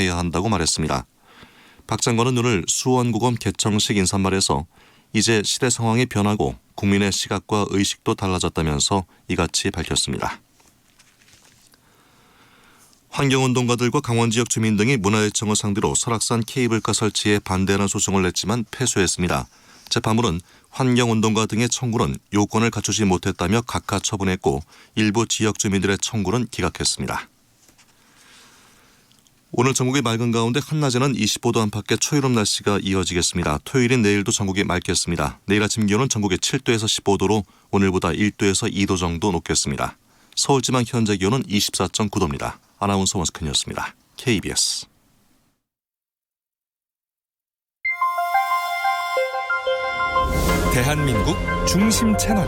해야 한다고 말했습니다. 박 장관은 오늘 수원고검 개청식 인사말에서 이제 시대 상황이 변하고 국민의 시각과 의식도 달라졌다면서 이같이 밝혔습니다. 환경운동가들과 강원 지역 주민 등이 문화재청을 상대로 설악산 케이블카 설치에 반대하는 소송을 냈지만 패소했습니다. 재판부는 환경운동가 등의 청구는 요건을 갖추지 못했다며 각하 처분했고 일부 지역 주민들의 청구는 기각했습니다. 오늘 전국이 맑은 가운데 한낮에는 25도 안팎의 초여름 날씨가 이어지겠습니다. 토요일인 내일도 전국이 맑겠습니다. 내일 아침 기온은 전국에 7도에서 15도로 오늘보다 1도에서 2도 정도 높겠습니다. 서울지방 현재 기온은 24.9도입니다. 아나운서 원스캔이었습니다. KBS. 대한민국 중심 채널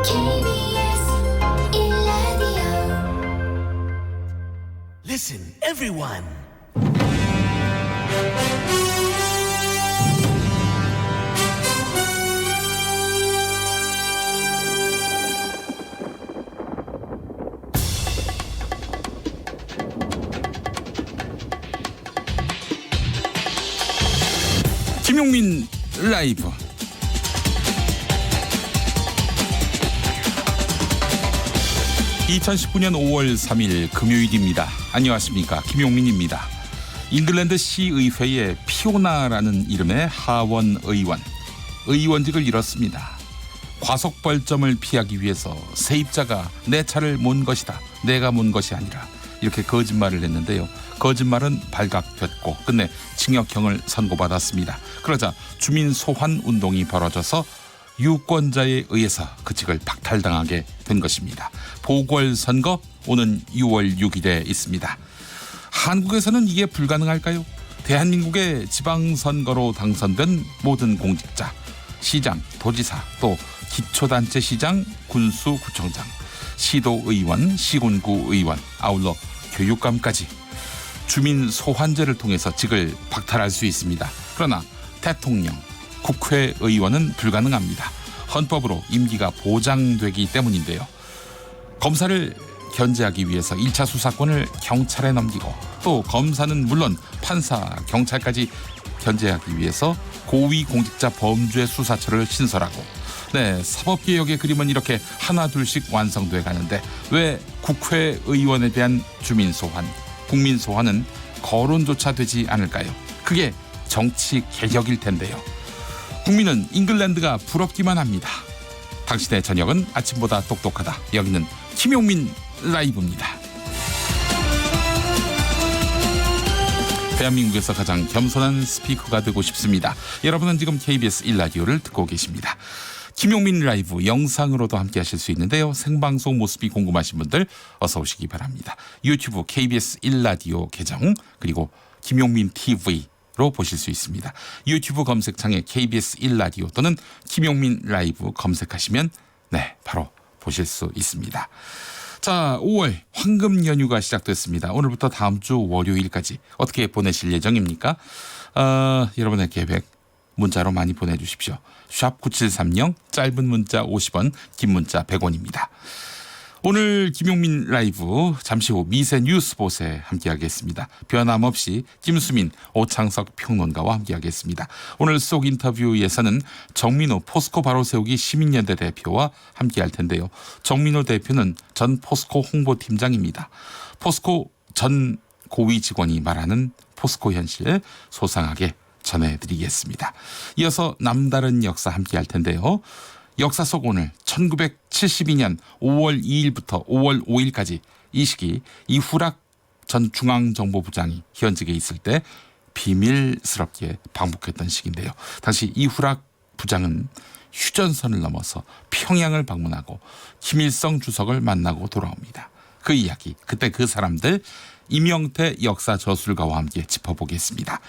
KBS 1라디오. Listen, everyone. 김용민 라이브. (2019년 5월 3일) 금요일입니다. 안녕하십니까, 김용민입니다. 잉글랜드 시의회의 피오나라는 이름의 하원 의원직을 잃었습니다. 과속벌점을 피하기 위해서 세입자가 내 차를 몬 것이다, 내가 몬 것이 아니라, 이렇게 거짓말을 했는데요. 거짓말은 발각됐고 끝내 징역형을 선고받았습니다. 그러자 주민 소환 운동이 벌어져서 유권자에 의해서 그 직을 박탈당하게 된 것입니다. 보궐선거 오는 6월 6일에 있습니다. 한국에서는 이게 불가능할까요? 대한민국의 지방선거로 당선된 모든 공직자, 시장, 도지사, 또 기초단체시장, 군수구청장, 시도의원, 시군구 의원, 아울러 교육감까지 주민 소환제를 통해서 직을 박탈할 수 있습니다. 그러나 대통령, 국회의원은 불가능합니다. 헌법으로 임기가 보장되기 때문인데요. 검사를 견제하기 위해서 1차 수사권을 경찰에 넘기고, 또 검사는 물론 판사, 경찰까지 견제하기 위해서 고위공직자 범죄 수사처를 신설하고, 사법개혁의 그림은 이렇게 하나 둘씩 완성돼 가는데 왜 국회의원에 대한 주민 소환, 국민 소환은 거론조차 되지 않을까요? 그게 정치 개혁일 텐데요. 국민은 잉글랜드가 부럽기만 합니다. 당신의 저녁은 아침보다 똑똑하다. 여기는 김용민 라이브입니다. 대한민국에서 가장 겸손한 스피커가 되고 싶습니다. 여러분은 지금 KBS 1라디오를 듣고 계십니다. 김용민 라이브 영상으로도 함께 하실 수 있는데요. 생방송 모습이 궁금하신 분들 어서 오시기 바랍니다. 유튜브 KBS 1라디오 계정, 그리고 김용민 TV로 보실 수 있습니다. 유튜브 검색창에 KBS 1라디오 또는 김용민 라이브 검색하시면 바로 보실 수 있습니다. 자, 5월 황금 연휴가 시작됐습니다. 오늘부터 다음 주 월요일까지 어떻게 보내실 예정입니까? 여러분의 계획 문자로 많이 보내주십시오. 샵 9730, 짧은 문자 50원, 긴 문자 100원입니다. 오늘 김용민 라이브 잠시 후 미세 뉴스봇에 함께하겠습니다. 변함없이 김수민, 오창석 평론가와 함께하겠습니다. 오늘 속 인터뷰에서는 정민호 포스코 바로 세우기 시민연대 대표와 함께할 텐데요. 정민호 대표는 전 포스코 홍보팀장입니다. 포스코 전 고위 직원이 말하는 포스코 현실 소상하게 전해드리겠습니다. 이어서 남다른 역사 함께할 텐데요. 역사 속 오늘 1972년 5월 2일부터 5월 5일까지 이 시기 이후락 전 중앙정보부장이 현직에 있을 때 비밀스럽게 방북했던 시기인데요. 당시 이후락 부장은 휴전선을 넘어서 평양을 방문하고 김일성 주석을 만나고 돌아옵니다. 그 이야기, 그때 그 사람들, 임영태 역사 저술가와 함께 짚어보겠습니다.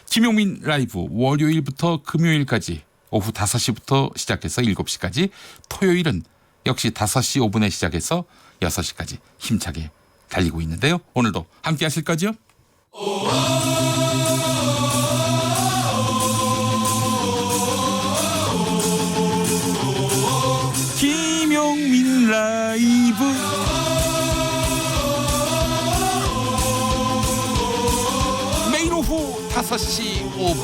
김용민 라이브 월요일부터 금요일까지 오후 5시부터 시작해서 7시까지, 토요일은 역시 5시 5분에 시작해서 6시까지 힘차게 달리고 있는데요. 오늘도 함께 하실 거죠? 김용민 라이브 오후 5시 5분.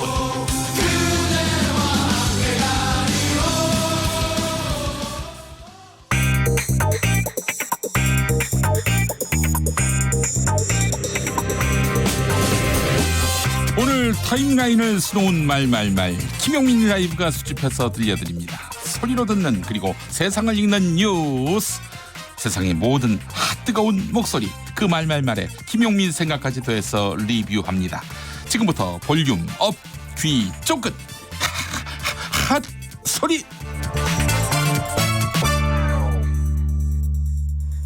오늘 타임라인을 수놓은 말말말 김용민 라이브가 수집해서 들려드립니다. 소리로 듣는 그리고 세상을 읽는 뉴스, 세상의 모든 뜨거운 목소리, 그 말말말에 김용민 생각까지 더해서 리뷰합니다. 지금부터 볼륨 업, 귀 쫑긋 핫 소리.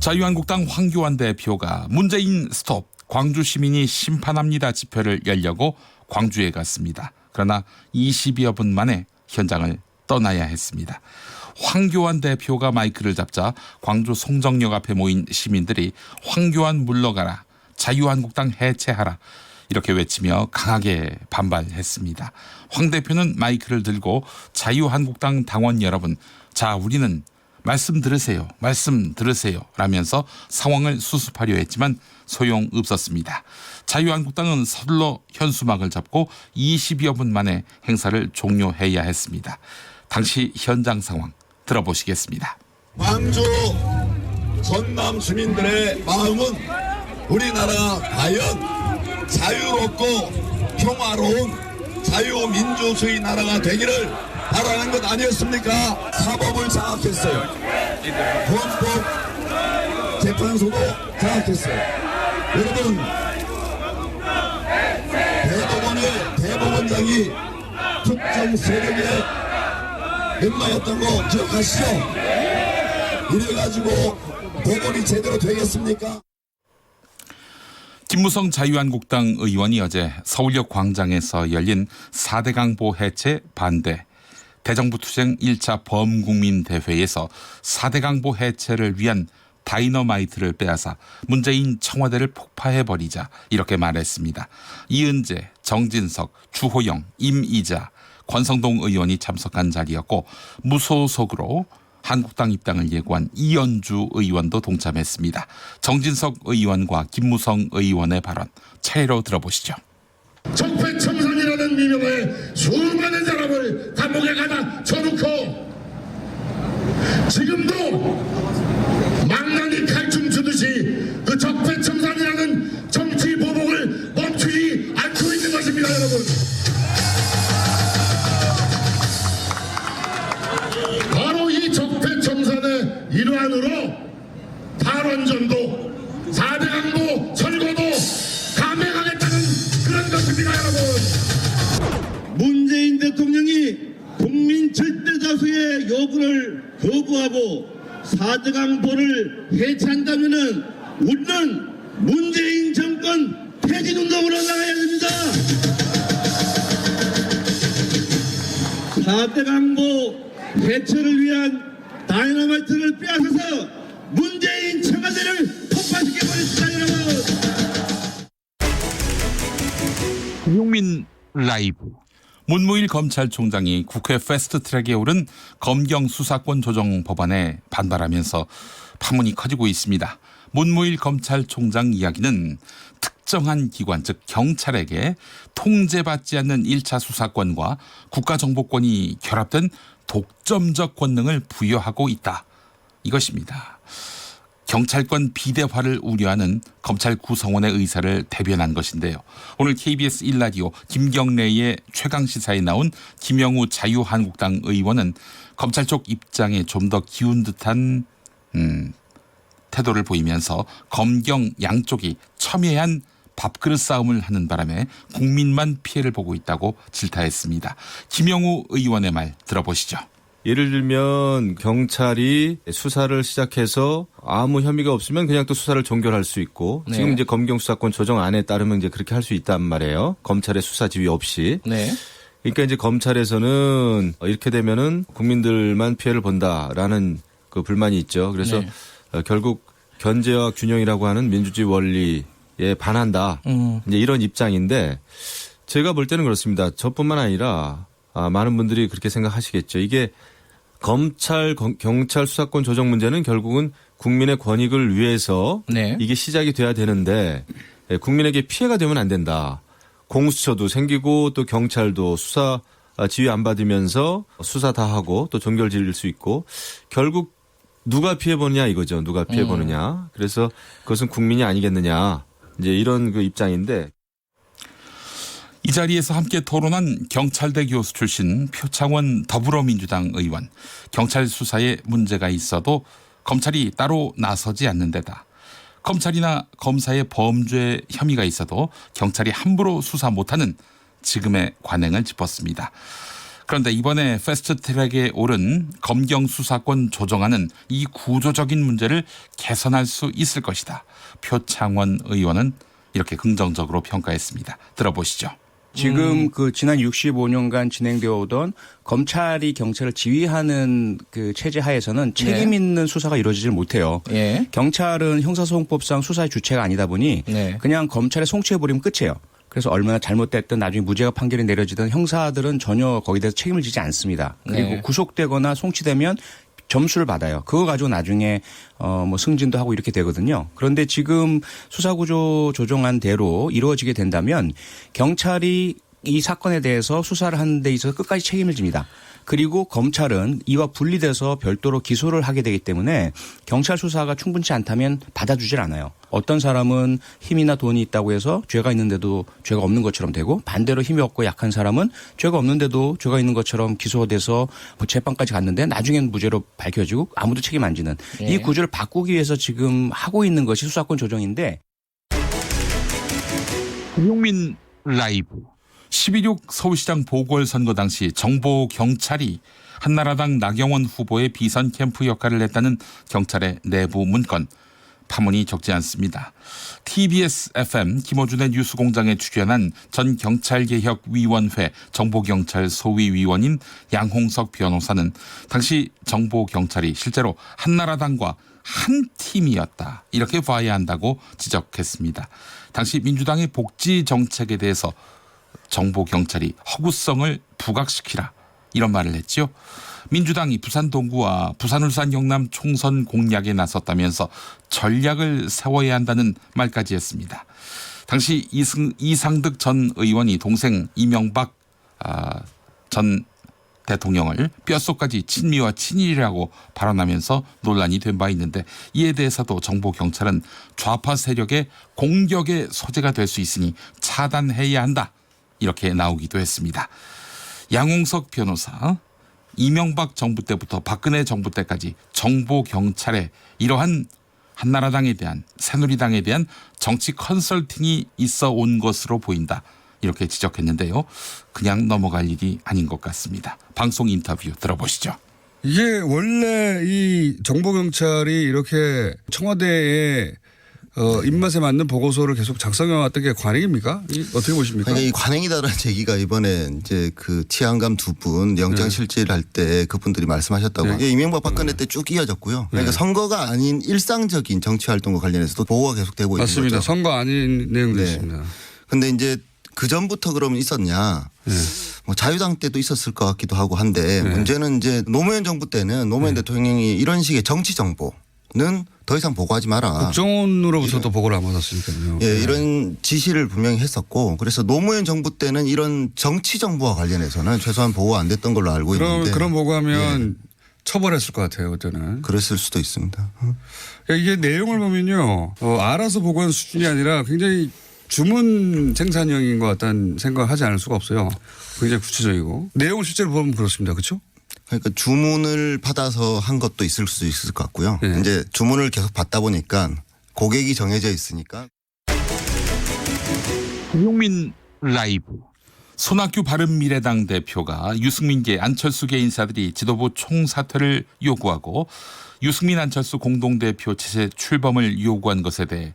자유한국당 황교안 대표가 문재인 스톱 광주 시민이 심판합니다 집회를 열려고 광주에 갔습니다. 그러나 20여 분 만에 현장을 떠나야 했습니다. 황교안 대표가 마이크를 잡자 광주 송정역 앞에 모인 시민들이 황교안 물러가라, 자유한국당 해체하라 이렇게 외치며 강하게 반발했습니다. 황 대표는 마이크를 들고 자유한국당 당원 여러분, 자 우리는 말씀 들으세요, 말씀 들으세요 라면서 상황을 수습하려 했지만 소용없었습니다. 자유한국당은 서둘러 현수막을 잡고 20여 분 만에 행사를 종료해야 했습니다. 당시 현장 상황 들어보시겠습니다. 광주 전남 주민들의 마음은 우리나라 과연 자유롭고 평화로운 자유민주주의 나라가 되기를 바라는 것 아니었습니까? 사법을 장악했어요. 헌법 재판소도 장악했어요. 여러분, 대법원장이 특정 세력의 멤버였던 거 기억하시죠? 이래가지고 법원이 제대로 되겠습니까? 김무성 자유한국당 의원이 어제 서울역 광장에서 열린 4대 강보 해체 반대 대정부 투쟁 1차 범국민대회에서 4대 강보 해체를 위한 다이너마이트를 빼앗아 문재인 청와대를 폭파해버리자 이렇게 말했습니다. 이은재, 정진석, 주호영, 임이자, 권성동 의원이 참석한 자리였고 무소속으로 한국당 입당을 예고한 이연주 의원도 동참했습니다. 정진석 의원과 김무성 의원의 발언 차례로 들어보시죠. 적폐청산이라는 미명에 수많은 사람을 감옥에 가다 쳐놓고 지금도 망나니 칼춤 추듯이 그 적폐청산이라는 정치 보복을 멈추지 않고 있는 것입니다, 여러분. 바로 이 적폐청산의 일환으로 탈원전도 4대 강도 철거도 감행하겠다는 그런 것입니다, 여러분. 문재인 대통령이 국민 절대다수의 요구를 거부하고 4대 강보를 해체한다면은 우리는 문재인 정권 폐지운동으로 나가야 됩니다. 4대 강보 해체를 위한 다이너마이트를 빼앗아서 문재인 청와대를 폭파시켜버렸습니다, 여러분. 김용민 라이브. 문무일 검찰총장이 국회 패스트트랙에 오른 검경 수사권 조정 법안에 반발하면서 파문이 커지고 있습니다. 문무일 검찰총장 이야기는 특정한 기관, 즉 경찰에게 통제받지 않는 1차 수사권과 국가정보권이 결합된 독점적 권능을 부여하고 있다. 이것입니다. 경찰권 비대화를 우려하는 검찰 구성원의 의사를 대변한 것인데요. 오늘 KBS 1라디오 김경래의 최강시사에 나온 김영우 자유한국당 의원은 검찰 쪽 입장에 좀 더 기운 듯한 태도를 보이면서 검경 양쪽이 첨예한 밥그릇 싸움을 하는 바람에 국민만 피해를 보고 있다고 질타했습니다. 김영우 의원의 말 들어보시죠. 예를 들면 경찰이 수사를 시작해서 아무 혐의가 없으면 그냥 또 수사를 종결할 수 있고 네. 지금 이제 검경 수사권 조정안에 따르면 이제 그렇게 할 수 있단 말이에요. 검찰의 수사 지휘 없이. 네. 그러니까 이제 검찰에서는 이렇게 되면은 국민들만 피해를 본다라는 그 불만이 있죠. 그래서 네. 결국 견제와 균형이라고 하는 민주주의 원리에 반한다. 이제 이런 입장인데 제가 볼 때는 그렇습니다. 저뿐만 아니라 많은 분들이 그렇게 생각하시겠죠. 이게 검찰, 경찰 수사권 조정 문제는 결국은 국민의 권익을 위해서 네. 이게 시작이 돼야 되는데 국민에게 피해가 되면 안 된다. 공수처도 생기고 또 경찰도 수사 지휘 안 받으면서 수사 다 하고 또 종결 지을 수 있고 결국 누가 피해보느냐 이거죠. 누가 피해보느냐. 그래서 그것은 국민이 아니겠느냐. 이제 이런 그 입장인데. 이 자리에서 함께 토론한 경찰대 교수 출신 표창원 더불어민주당 의원. 경찰 수사에 문제가 있어도 검찰이 따로 나서지 않는 데다 검찰이나 검사의 범죄 혐의가 있어도 경찰이 함부로 수사 못하는 지금의 관행을 짚었습니다. 그런데 이번에 패스트트랙에 오른 검경 수사권 조정안은 이 구조적인 문제를 개선할 수 있을 것이다. 표창원 의원은 이렇게 긍정적으로 평가했습니다. 들어보시죠. 지금 그 지난 65년간 진행되어 오던 검찰이 경찰을 지휘하는 그 체제 하에서는 책임 있는 수사가 이루어지질 못해요. 예. 경찰은 형사소송법상 수사의 주체가 아니다 보니 그냥 검찰에 송치해버리면 끝이에요. 그래서 얼마나 잘못됐든 나중에 무죄가 판결이 내려지든 형사들은 전혀 거기에 대해서 책임을 지지 않습니다. 그리고 구속되거나 송치되면 점수를 받아요. 그거 가지고 나중에 뭐 승진도 하고 이렇게 되거든요. 그런데 지금 수사구조 조정안대로 이루어지게 된다면 경찰이 이 사건에 대해서 수사를 하는 데 있어서 끝까지 책임을 집니다. 그리고 검찰은 이와 분리돼서 별도로 기소를 하게 되기 때문에 경찰 수사가 충분치 않다면 받아주질 않아요. 어떤 사람은 힘이나 돈이 있다고 해서 죄가 있는데도 죄가 없는 것처럼 되고 반대로 힘이 없고 약한 사람은 죄가 없는데도 죄가 있는 것처럼 기소돼서 뭐 재판까지 갔는데 나중엔 무죄로 밝혀지고 아무도 책임 안 지는 이 구조를 바꾸기 위해서 지금 하고 있는 것이 수사권 조정인데. 김용민 라이브. 12.6 서울시장 보궐선거 당시 정보경찰이 한나라당 나경원 후보의 비선 캠프 역할을 했다는 경찰의 내부 문건. 파문이 적지 않습니다. TBS FM 김어준의 뉴스공장에 출연한 전 경찰개혁위원회 정보경찰 소위위원인 양홍석 변호사는 당시 정보경찰이 실제로 한나라당과 한 팀이었다. 이렇게 봐야 한다고 지적했습니다. 당시 민주당의 복지 정책에 대해서 정보경찰이 허구성을 부각시키라 이런 말을 했죠. 민주당이 부산 동구와 부산 울산 영남 총선 공략에 나섰다면서 전략을 세워야 한다는 말까지 했습니다. 당시 이상득 전 의원이 동생 이명박 전 대통령을 뼛속까지 친미와 친일이라고 발언하면서 논란이 된 바 있는데 이에 대해서도 정보경찰은 좌파 세력의 공격의 소재가 될 수 있으니 차단해야 한다. 이렇게 나오기도 했습니다. 양홍석 변호사, 이명박 정부 때부터 박근혜 정부 때까지 정보경찰에 이러한 한나라당에 대한 새누리당에 대한 정치 컨설팅이 있어 온 것으로 보인다. 이렇게 지적했는데요. 그냥 넘어갈 일이 아닌 것 같습니다. 방송 인터뷰 들어보시죠. 이게 원래 이 정보경찰이 이렇게 청와대에 입맛에 맞는 보고서를 계속 작성해왔던 게 관행입니까? 어떻게 보십니까? 그러니까 이 관행이다라는 얘기가 이번에 이제 그 치안감 두 분 영장 실질할 때 그분들이 말씀하셨다고. 이게 이명박 박근혜 때 쭉 이어졌고요. 그러니까 선거가 아닌 일상적인 정치 활동과 관련해서도 보호가 계속되고 있는 거죠. 맞습니다. 선거 아닌 내용도 있습니다. 그런데 이제 그 전부터 그러면 있었냐? 뭐 자유당 때도 있었을 것 같기도 하고 한데 문제는 이제 노무현 정부 때는 노무현 대통령이 이런 식의 정치 정보는 더 이상 보고하지 마라. 국정원으로부터도 보고를 안 받았으니까요. 예, 이런 지시를 분명히 했었고 그래서 노무현 정부 때는 이런 정치 정보와 관련해서는 최소한 보고 안 됐던 걸로 알고 있는데. 그런 보고하면 처벌했을 것 같아요. 그때는. 그랬을 수도 있습니다. 이게 내용을 보면요. 알아서 보고한 수준이 아니라 굉장히 주문 생산형인 것 같다는 생각을 하지 않을 수가 없어요. 굉장히 구체적이고. 내용을 실제로 보면 그렇습니다. 그렇죠? 그러니까 주문을 받아서 한 것도 있을 수도 있을 것 같고요. 이제 주문을 계속 받다 보니까 고객이 정해져 있으니까. 김용민 라이브. 손학규 바른미래당 대표가 유승민계 안철수계 인사들이 지도부 총사퇴를 요구하고 유승민 안철수 공동대표 체제 출범을 요구한 것에 대해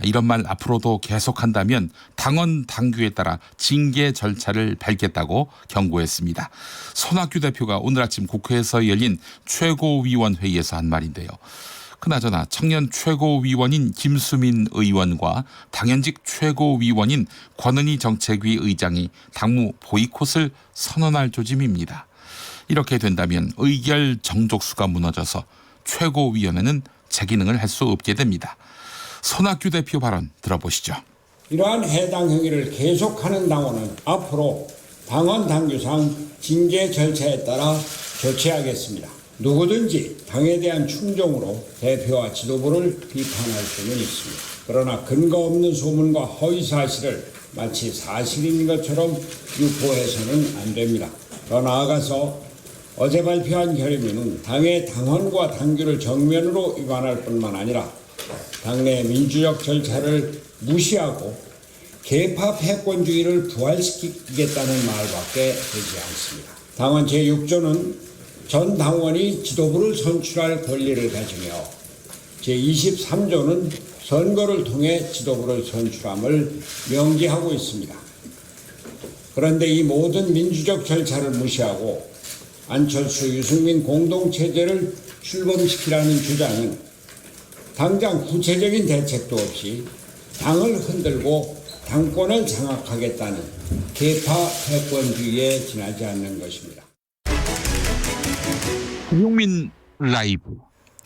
이런 말 앞으로도 계속한다면 당원 당규에 따라 징계 절차를 밟겠다고 경고했습니다. 손학규 대표가 오늘 아침 국회에서 열린 최고위원회의에서 한 말인데요. 그나저나 청년 최고위원인 김수민 의원과 당연직 최고위원인 권은희 정책위 의장이 당무 보이콧을 선언할 조짐입니다. 이렇게 된다면 의결 정족수가 무너져서 최고위원회는 제 기능을 할 수 없게 됩니다. 손학규 대표 발언 들어보시죠. 이러한 해당 행위를 계속하는 당원은 앞으로 당원 당규상 징계 절차에 따라 조치하겠습니다. 누구든지 당에 대한 충정으로 대표와 지도부를 비판할 수는 있습니다. 그러나 근거 없는 소문과 허위 사실을 마치 사실인 것처럼 유포해서는 안 됩니다. 더 나아가서 어제 발표한 결의문은 당의 당헌과 당규를 정면으로 위반할 뿐만 아니라 당내 민주적 절차를 무시하고 계파 패권주의를 부활시키겠다는 말밖에 되지 않습니다. 당헌 제6조는 전 당원이 지도부를 선출할 권리를 가지며 제23조는 선거를 통해 지도부를 선출함을 명기하고 있습니다. 그런데 이 모든 민주적 절차를 무시하고 안철수, 유승민 공동체제를 출범시키라는 주장은 당장 구체적인 대책도 없이 당을 흔들고 당권을 장악하겠다는 계파 패권주의에 지나지 않는 것입니다. 김용민 라이브.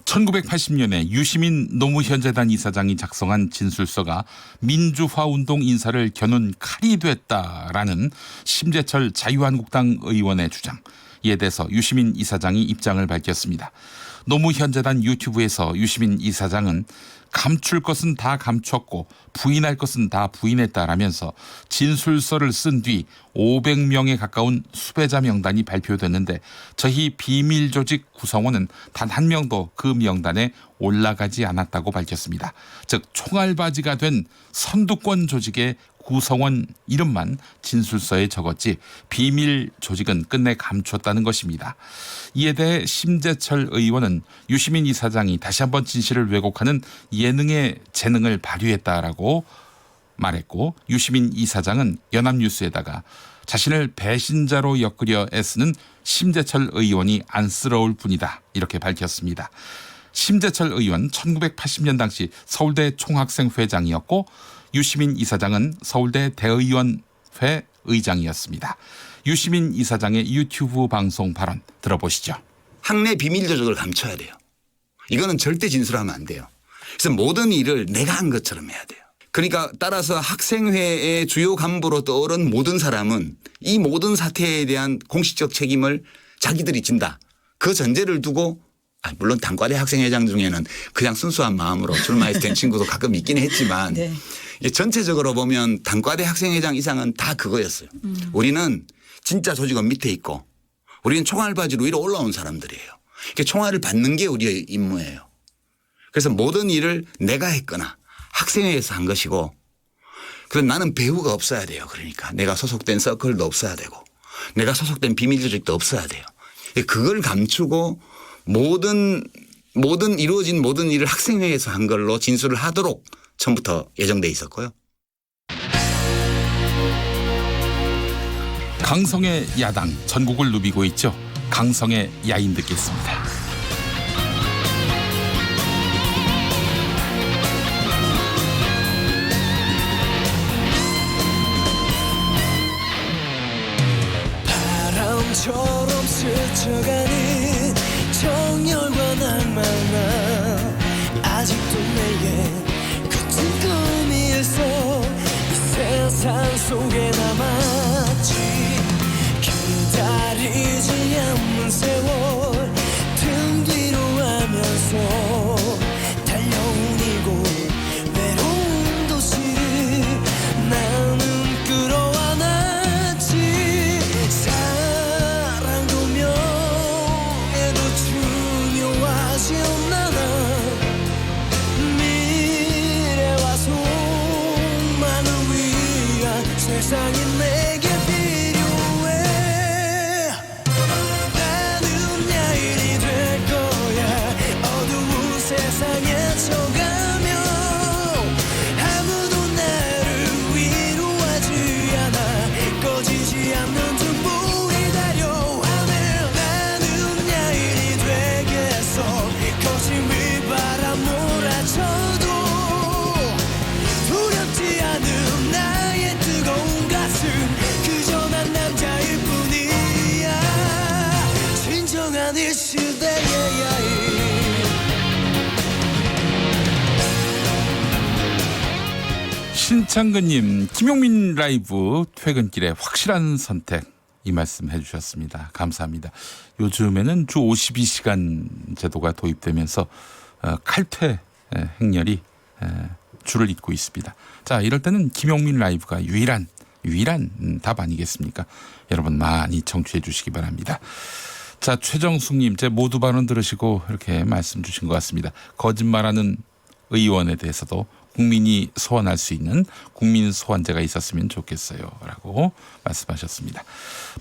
1980년에 유시민 노무현재단 이사장이 작성한 진술서가 민주화운동 인사를 겨눈 칼이 됐다라는 심재철 자유한국당 의원의 주장. 이에 대해서 유시민 이사장이 입장을 밝혔습니다. 노무현재단 유튜브에서 유시민 이사장은 감출 것은 다 감췄고 부인할 것은 다 부인했다라면서 진술서를 쓴 뒤 500명에 가까운 수배자 명단이 발표됐는데 저희 비밀 조직 구성원은 단 한 명도 그 명단에 올라가지 않았다고 밝혔습니다. 즉 총알바지가 된 선두권 조직의 구성원 이름만 진술서에 적었지 비밀 조직은 끝내 감췄다는 것입니다. 이에 대해 심재철 의원은 유시민 이사장이 다시 한번 진실을 왜곡하는 예능의 재능을 발휘했다라고 말했고, 유시민 이사장은 연합뉴스에다가 자신을 배신자로 엮으려 애쓰는 심재철 의원이 안쓰러울 뿐이다 이렇게 밝혔습니다. 심재철 의원 1980년 당시 서울대 총학생회장이었고 유시민 이사장은 서울대 대의원회 의장이었습니다. 유시민 이사장의 유튜브 방송 발언 들어보시죠. 학내 비밀 조직을 감춰야 돼요. 이거는 절대 진술하면 안 돼요. 그래서 모든 일을 내가 한 것처럼 해야 돼요. 그러니까 따라서 학생회의 주요 간부로 떠오른 모든 사람은 이 모든 사태에 대한 공식적 책임을 자기들이 진다. 그 전제를 두고 물론 단과대 학생회장 중에는 그냥 순수한 마음으로 출마해서 된 친구도 가끔 있긴 했지만 네. 전체적으로 보면 단과대 학생회장 이상은 다 그거였어요. 우리는 진짜 조직원 밑에 있고 우리는 총알바지로 위로 올라온 사람들이에요. 그러니까 총알을 받는 게 우리의 임무예요. 그래서 모든 일을 내가 했거나 학생회에서 한 것이고 그럼 나는 배후가 없어야 돼요. 그러니까 내가 소속된 서클도 없어야 되고 내가 소속된 비밀 조직도 없어야 돼요. 그걸 감추고 모든 이루어진 모든 일을 학생회에서 한 걸로 진술을 하도록 처음부터 예정돼 있었고요. 강성의 야당 전국을 누비고 있죠. 강성의 야인 듣겠습니다. 바람처럼 스쳐가는 정열과 낭만아 아직도 내게 겉은 꿈이 있어 이 세상 속에 남았지 기다리지 않는 세월 등 뒤로 하면서 달려온 이곳 외로운 도시를 나는 끌어안았지 사랑도 명예도 중요하지 않나 미래와 소망을 위한 세상이 내게 필요해 나는 야인이 될 거야 어두운 세상에 쳐가며 아무도 나를 위로하지 않아 꺼지지 않는 등불이 달려하네 나는 야인이 되겠어 거친 비바람 몰아쳐도 두렵지 않은 나의 뜨거운 가슴 그 이창근님, 김용민 라이브 퇴근길에 확실한 선택 이 말씀 해주셨습니다. 감사합니다. 요즘에는 주 52시간 제도가 도입되면서 칼퇴 행렬이 줄을 잇고 있습니다. 자, 이럴 때는 김용민 라이브가 유일한 답 아니겠습니까? 여러분 많이 청취해 주시기 바랍니다. 자, 최정숙님, 제 모두 발언 들으시고 이렇게 말씀 주신 것 같습니다. 거짓말하는 의원에 대해서도 국민이 소환할 수 있는 국민 소환제가 있었으면 좋겠어요 라고 말씀하셨습니다.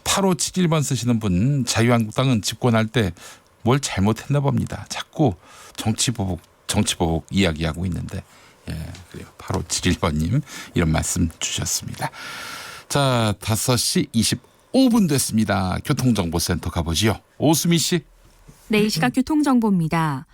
8571번 쓰시는 분, 자유한국당은 집권할 때 뭘 잘못했나 봅니다. 자꾸 정치보복 이야기하고 있는데, 그래요. 8571번님 이런 말씀 주셨습니다. 자, 5시 25분 됐습니다. 교통정보센터 가보지요. 오수미 씨. 네, 이 시각 교통정보입니다.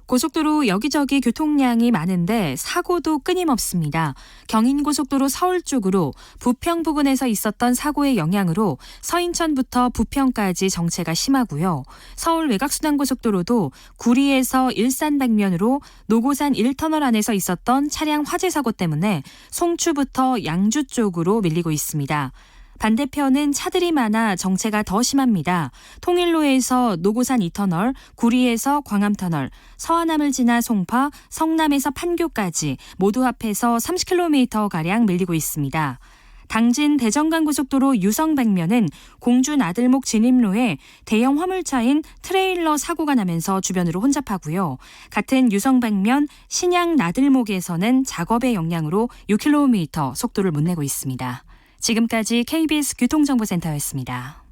고속도로 여기저기 교통량이 많은데 사고도 끊임없습니다. 경인고속도로 서울 쪽으로 부평 부근에서 있었던 사고의 영향으로 서인천부터 부평까지 정체가 심하고요. 서울 외곽순환고속도로도 구리에서 일산 방면으로 노고산 1터널 안에서 있었던 차량 화재 사고 때문에 송추부터 양주 쪽으로 밀리고 있습니다. 반대편은 차들이 많아 정체가 더 심합니다. 통일로에서 노고산 2터널, 구리에서 광암터널, 서하남을 지나 송파, 성남에서 판교까지 모두 합해서 30km가량 밀리고 있습니다. 당진 대정간고속도로 유성 방면은 공주 나들목 진입로에 대형 화물차인 트레일러 사고가 나면서 주변으로 혼잡하고요. 같은 유성 방면 신양 나들목에서는 작업의 영향으로 6km 속도를 못 내고 있습니다. 지금까지 KBS 교통정보센터였습니다.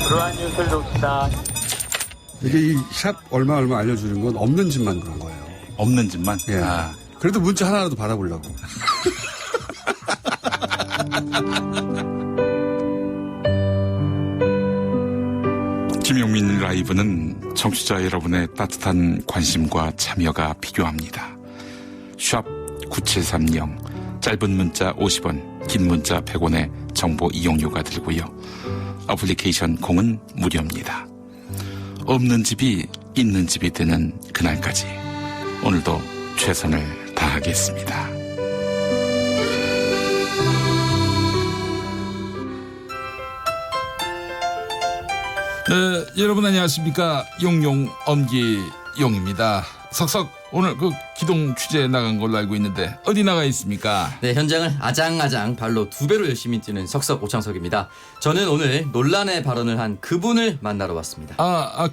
그러한 뉴스를 놓습니다. 이게 이 샵 얼마 알려주는 건 없는 집만 그런 거예요. 없는 집만? 예. 그래도 문자 하나라도 받아보려고. 김용민 라이브는 청취자 여러분의 따뜻한 관심과 참여가 필요합니다. 샵 9730, 짧은 문자 50원, 긴 문자 100원의 정보 이용료가 들고요. 어플리케이션 콩은 무료입니다. 없는 집이 있는 집이 되는 그날까지 오늘도 최선을 다하겠습니다. 네, 여러분 안녕하십니까. 용용 엄기용입니다. 석석 오늘 그 기동 취재 나간 걸로 알고 있는데 어디 나가 있습니까? 네, 현장을 아장아장 발로 2배로 열심히 뛰는 석석 오창석입니다. 저는 오늘 논란의 발언을 한 그분을 만나러 왔습니다.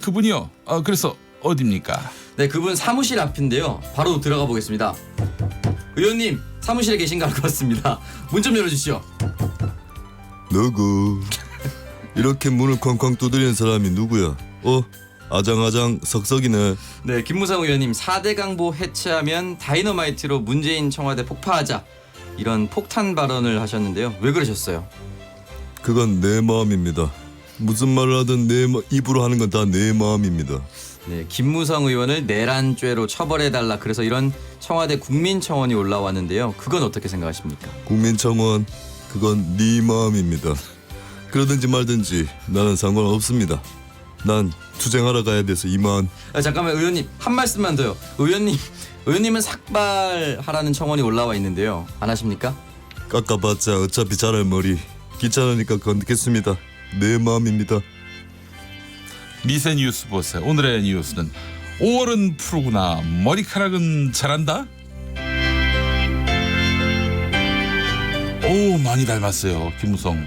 그분이요? 그래서 어디입니까? 네, 그분 사무실 앞인데요. 바로 들어가 보겠습니다. 의원님, 사무실에 계신가 할 것 같습니다. 문 좀 열어주시죠. 누구? 이렇게 문을 쾅쾅 두드리는 사람이 누구야? 아장아장 석석이네. 네, 김무성 의원님, 4대 강보 해체하면 다이너마이트로 문재인 청와대 폭파하자, 이런 폭탄 발언을 하셨는데요. 왜 그러셨어요? 그건 내 마음입니다. 무슨 말을 하든 내 입으로 하는 건 다 내 마음입니다. 네, 김무성 의원을 내란죄로 처벌해달라, 그래서 이런 청와대 국민청원이 올라왔는데요. 그건 어떻게 생각하십니까? 국민청원, 그건 네 마음입니다. 그러든지 말든지 나는 상관없습니다. 난 투쟁하러 가야 돼서 이만. 잠깐만 의원님, 한 말씀만 더요. 의원님은 삭발하라는 청원이 올라와 있는데요. 안 하십니까? 깎아봤자 어차피 자랄 머리. 귀찮으니까 건드겠습니다. 내 마음입니다. 미세 뉴스 보세요. 오늘의 뉴스는 5월은 푸르구나, 머리카락은 자란다. 오, 많이 닮았어요. 김무성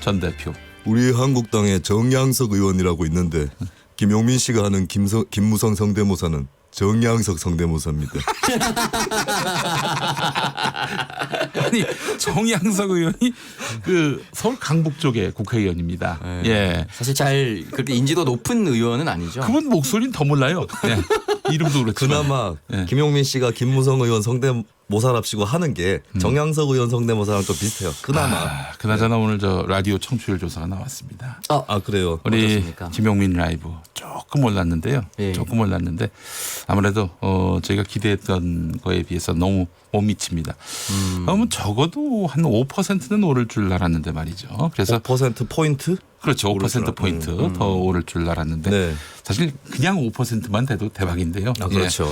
전 대표. 우리 한국당에 정양석 의원이라고 있는데 김용민 씨가 하는 김무성 성대모사는 정양석 성대모사입니다. 아니, 정양석 의원이 그 서울 강북 쪽의 국회의원입니다. 네. 예. 사실 잘 그렇게 인지도 높은 의원은 아니죠. 그분 목소리는 더 몰라요. 예. 이름도 그렇지만. 그나마 김용민 씨가 김무성 의원 성대모사랍시고 하는 게 정양석 의원 성대모사랑 좀 비슷해요. 그나마. 그나저나 오늘 저 라디오 청취율 조사가 나왔습니다. 그래요? 우리 어떻습니까? 김용민 라이브 조금 올랐는데요. 조금 올랐는데 아무래도 저희가 기대했던 거에 비해서 너무 못 미칩니다. 적어도 한 5%는 오를 줄 알았는데 말이죠. 그래서 5% 포인트? 그렇죠. 5% 포인트 더 오를 줄 알았는데 사실 그냥 5%만 돼도 대박인데요. 그렇죠.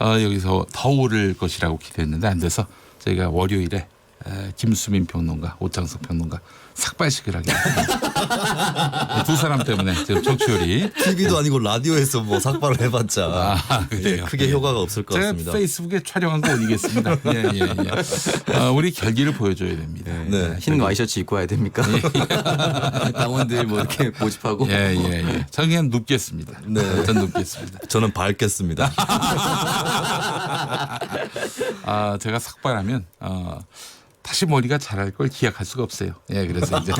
여기서 더 오를 것이라고 기대했는데 안 돼서 저희가 월요일에 김수민 평론가, 오창석 평론가 삭발식을 하게 됐습니다. 두 사람 때문에 지금 청취율이 TV도 아니고 라디오에서 뭐 삭발을 해봤자 그래요. 크게 효과가 없을 것 제가 같습니다. 페이스북에 촬영한 거 올리겠습니다. 예. 우리 결기를 보여줘야 됩니다. 네. 흰 와이셔츠 입고 와야 됩니까? 당원들 뭐 이렇게 모집하고. 예. 저는 그냥 눕겠습니다. 네. 전 눕겠습니다. 저는 밝겠습니다. 제가 삭발하면 다시 머리가 자랄 걸 기약할 수가 없어요. 예, 그래서 이제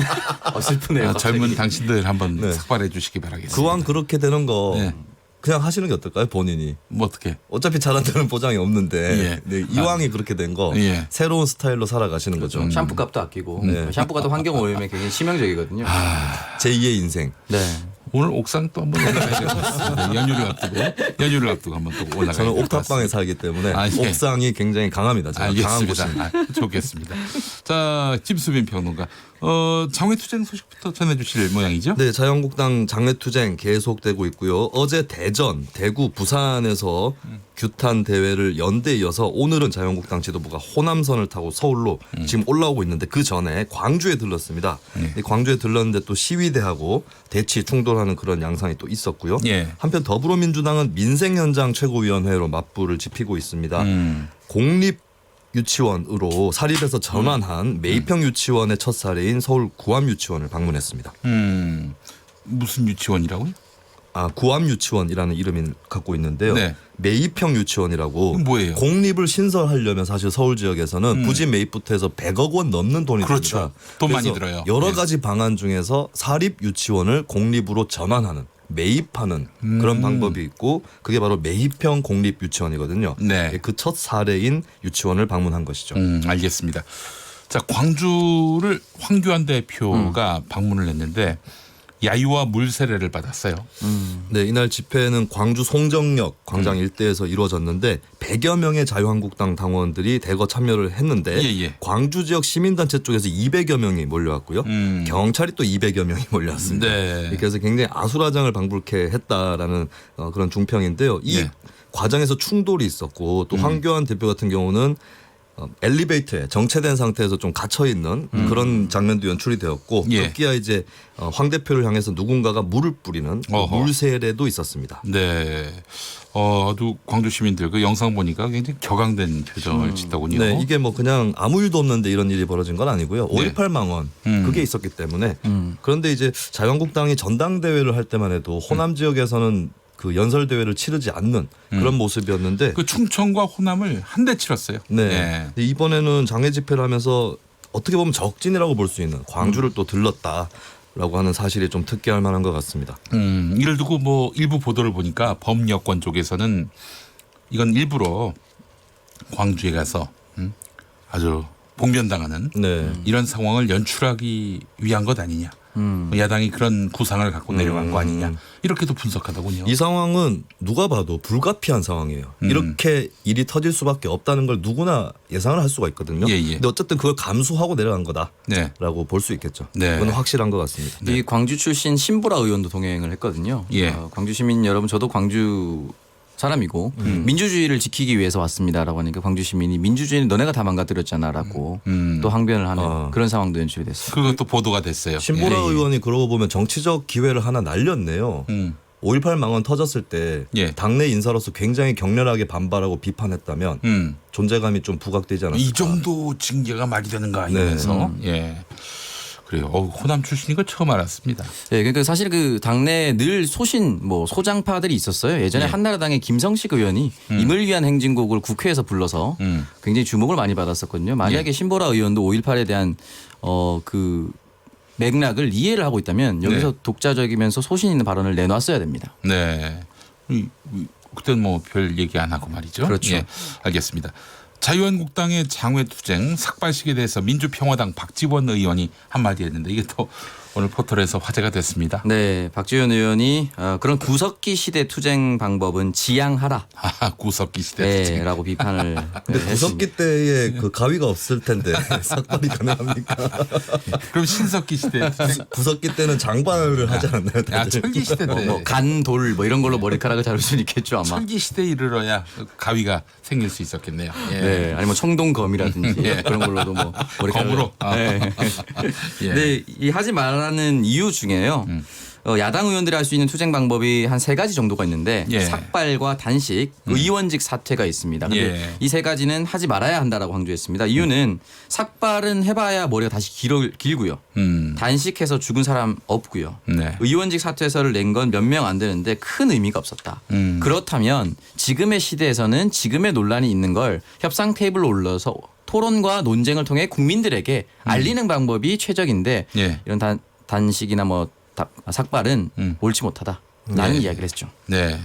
슬프네요. 젊은 당신들 한번 삭발해 주시기 바라겠습니다. 그왕 그렇게 되는 거 그냥 하시는 게 어떨까요, 본인이? 뭐 어떻게? 어차피 잘한다는 보장이 없는데 이왕이 그렇게 된 거 새로운 스타일로 살아가시는 거죠. 샴푸 값도 아끼고 샴푸가 또 환경 오염에 굉장히 치명적이거든요. 제2의 인생. 네. 오늘 옥상 또 한번 올라가야 될 것 같습니다. 연휴를 앞두고 한번 또 올라가야 저는 될 것 같습니다. 옥탑방에 살기 때문에 옥상이 굉장히 강합니다. 제가 강한 알겠습니다. 좋겠습니다. 자, 김수민 평론가. 장외투쟁 소식부터 전해주실 모양이죠? 네, 자유한국당 장외투쟁 계속되고 있고요. 어제 대전, 대구, 부산에서 규탄 대회를 연대 이어서 오늘은 자유한국당 지도부가 호남선을 타고 서울로 지금 올라오고 있는데 그 전에 광주에 들렀습니다. 이 광주에 들렀는데 또 시위대하고 대치 충돌하는 그런 양상이 또 있었고요. 한편 더불어민주당은 민생현장 최고위원회로 맞불을 지피고 있습니다. 공립 유치원으로 사립에서 전환한 매입형 유치원의 첫 사례인 서울 구암유치원을 방문했습니다. 무슨 유치원이라고요? 구암유치원이라는 이름을 갖고 있는데요. 매입형 유치원이라고 뭐예요? 공립을 신설하려면 사실 서울 지역에서는 부지 매입부터 해서 100억 원 넘는 돈이 그렇죠. 듭니다. 돈 많이 들어요. 여러 가지 방안 중에서 사립 유치원을 공립으로 전환하는 매입하는 그런 방법이 있고 그게 바로 매입형 공립 유치원이거든요. 그 첫 사례인 유치원을 방문한 것이죠. 알겠습니다. 자, 광주를 황교안 대표가 방문을 했는데 야유와 물세례를 받았어요. 네, 이날 집회는 광주 송정역 광장 일대에서 이루어졌는데 100여 명의 자유한국당 당원들이 대거 참여를 했는데 광주 지역 시민단체 쪽에서 200여 명이 몰려왔고요. 경찰이 또 200여 명이 몰려왔습니다. 그래서 굉장히 아수라장을 방불케 했다라는 그런 중평인데요. 이 과정에서 충돌이 있었고 또 황교안 대표 같은 경우는 엘리베이터에 정체된 상태에서 좀 갇혀 있는 그런 장면도 연출이 되었고 급기야 이제 황 대표를 향해서 누군가가 물을 뿌리는 물세례도 있었습니다. 네. 아주 광주 시민들 그 영상 보니까 굉장히 격앙된 표정을 짓더군요. 네, 이게 뭐 그냥 아무 일도 없는데 이런 일이 벌어진 건 아니고요. 5.18 망언 그게 있었기 때문에 그런데 이제 자유한국당이 전당대회를 할 때만 해도 호남 지역에서는 그 연설 대회를 치르지 않는 그런 모습이었는데 그 충청과 호남을 한데 치렀어요. 네. 이번에는 장외 집회를 하면서 어떻게 보면 적진이라고 볼 수 있는 광주를 또 들렀다라고 하는 사실이 좀 특기할 만한 것 같습니다. 이를 두고 뭐 일부 보도를 보니까 범여권 쪽에서는 이건 일부러 광주에 가서 아주 봉변당하는 이런 상황을 연출하기 위한 것 아니냐. 야당이 그런 구상을 갖고 내려간 거 아니냐 이렇게도 분석하더군요. 이 상황은 누가 봐도 불가피한 상황이에요. 이렇게 일이 터질 수밖에 없다는 걸 누구나 예상을 할 수가 있거든요. 근데 어쨌든 그걸 감수하고 내려간 거다라고 볼 수 있겠죠. 그건 확실한 것 같습니다. 이 광주 출신 신보라 의원도 동행을 했거든요. 광주 시민 여러분, 저도 광주 사람이고 민주주의를 지키기 위해서 왔습니다라고 하니까 광주 시민이 민주주의는 너네가 다 망가뜨렸잖아라고 또 항변을 하는 그런 상황도 연출이 됐습니다. 그것도 보도가 됐어요. 신보라 의원이 그러고 보면 정치적 기회를 하나 날렸네요. 5.18 망언 터졌을 때 당내 인사로서 굉장히 격렬하게 반발하고 비판했다면 존재감이 좀 부각되지 않았을까. 이 정도 징계가 말이 되는가 이러면서. 그래요. 호남 출신인 거 처음 알았습니다. 네, 그러니까 사실 그 당내에 늘 소신 뭐 소장파들이 있었어요. 예전에 한나라당의 김성식 의원이 임을 위한 행진곡을 국회에서 불러서 굉장히 주목을 많이 받았었거든요. 만약에 신보라 의원도 5.18에 대한 그 맥락을 이해를 하고 있다면 여기서 독자적이면서 소신 있는 발언을 내놨어야 됩니다. 네. 그때는 뭐 별 얘기 안 하고 말이죠. 그렇죠. 알겠습니다. 자유한국당의 장외투쟁 삭발식에 대해서 민주평화당 박지원 의원이 한마디 했는데 이게 또 오늘 포털에서 화제가 됐습니다. 네, 박지원 의원이 그런 구석기 시대 투쟁 방법은 지양하라. 구석기 시대 투쟁라고 비판을. 근데 구석기 때에 그 가위가 없을 텐데 삭발이 가능합니까? 그럼 신석기 시대 구석기 때는 장발을 하지 않나요? 철기 시대 때 간돌 뭐 이런 걸로 머리카락을 자를 수는 있겠죠 아마. 철기 시대에 이르러야 가위가 생길 수 있었겠네요. 예. 네, 아니면 청동검이라든지 예. 그런 걸로도 뭐 검으로. 네. 예. 네, 이 하지 말라는 이유 중에요. 야당 의원들이 할 수 있는 투쟁 방법이 한 3가지 정도가 있는데 예. 삭발과 단식, 의원직 사퇴가 있습니다. 근데 예. 이 3가지는 하지 말아야 한다라고 강조했습니다. 이유는 삭발은 해봐야 머리가 다시 길고요. 단식해서 죽은 사람 없고요. 네. 의원직 사퇴서를 낸 건 몇 명 안 되는데 큰 의미가 없었다. 그렇다면 지금의 시대에서는 지금의 논란이 있는 걸 협상 테이블로 올려서 토론과 논쟁을 통해 국민들에게 알리는 방법이 최적인데 예. 이런 단식이나 뭐 삭발은 옳지 못하다라는 네. 이야기를 했죠. 네.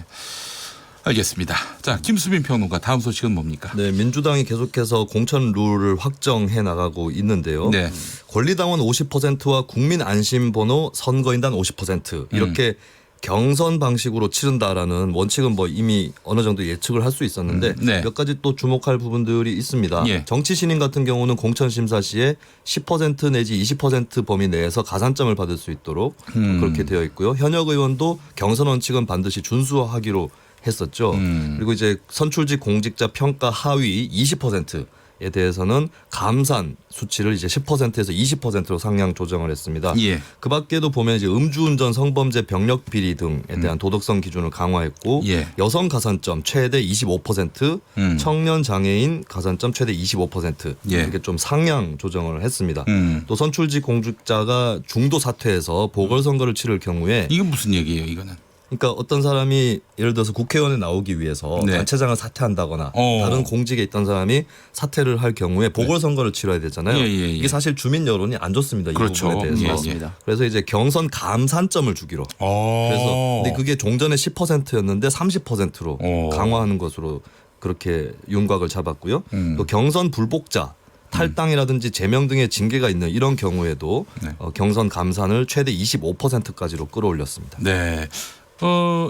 알겠습니다. 자, 김수빈 평론가 다음 소식은 뭡니까? 네, 민주당이 계속해서 공천 룰을 확정해 나가고 있는데요. 네. 권리당원 50%와 국민 안심번호 선거인단 50% 이렇게 경선 방식으로 치른다라는 원칙은 뭐 이미 어느 정도 예측을 할 수 있었는데 네. 몇 가지 또 주목할 부분들이 있습니다. 예. 정치 신인 같은 경우는 공천 심사 시에 10% 내지 20% 범위 내에서 가산점을 받을 수 있도록 그렇게 되어 있고요. 현역 의원도 경선 원칙은 반드시 준수하기로 했었죠. 그리고 이제 선출직 공직자 평가 하위 20%에 대해서는 감산 수치를 이제 10%에서 20%로 상향 조정을 했습니다. 예. 그 밖에도 보면 이제 음주운전, 성범죄, 병력 비리 등에 대한 도덕성 기준을 강화했고 예. 여성 가산점 최대 25%, 청년 장애인 가산점 최대 25% 예. 이렇게 좀 상향 조정을 했습니다. 또 선출직 공직자가 중도 사퇴해서 보궐선거를 치를 경우에 이건 무슨 얘기예요, 이거는? 그러니까 어떤 사람이 예를 들어서 국회의원에 나오기 위해서 네. 단체장을 사퇴한다거나 다른 공직에 있던 사람이 사퇴를 할 경우에 보궐선거를 치러야 되잖아요. 예. 이게 사실 주민 여론이 안 좋습니다. 그렇죠. 이 부분에 대해서. 예. 그래서 이제 경선 감산점을 주기로. 그래서 근데 그게 종전에 10%였는데 30%로 강화하는 것으로 그렇게 윤곽을 잡았고요. 또 경선 불복자 탈당이라든지 제명 등의 징계가 있는 이런 경우에도 경선 감산을 최대 25%까지로 끌어올렸습니다. 네.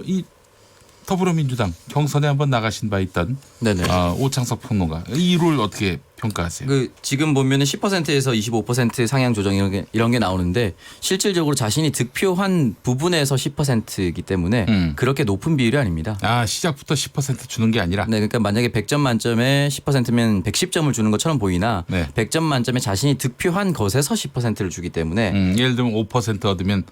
이 더불어민주당 경선에 한번 나가신 바 있던 오창석 평론가 이 룰 어떻게 평가하세요? 지금 보면은 10%에서 25% 상향 조정 이런 게 나오는데 실질적으로 자신이 득표한 부분에서 10%이기 때문에 그렇게 높은 비율이 아닙니다. 아, 시작부터 10% 주는 게 아니라? 네, 그러니까 만약에 100점 만점에 10%면 110점을 주는 것처럼 보이나 100점 만점에 자신이 득표한 것에서 10%를 주기 때문에 예를 들면 5% 얻으면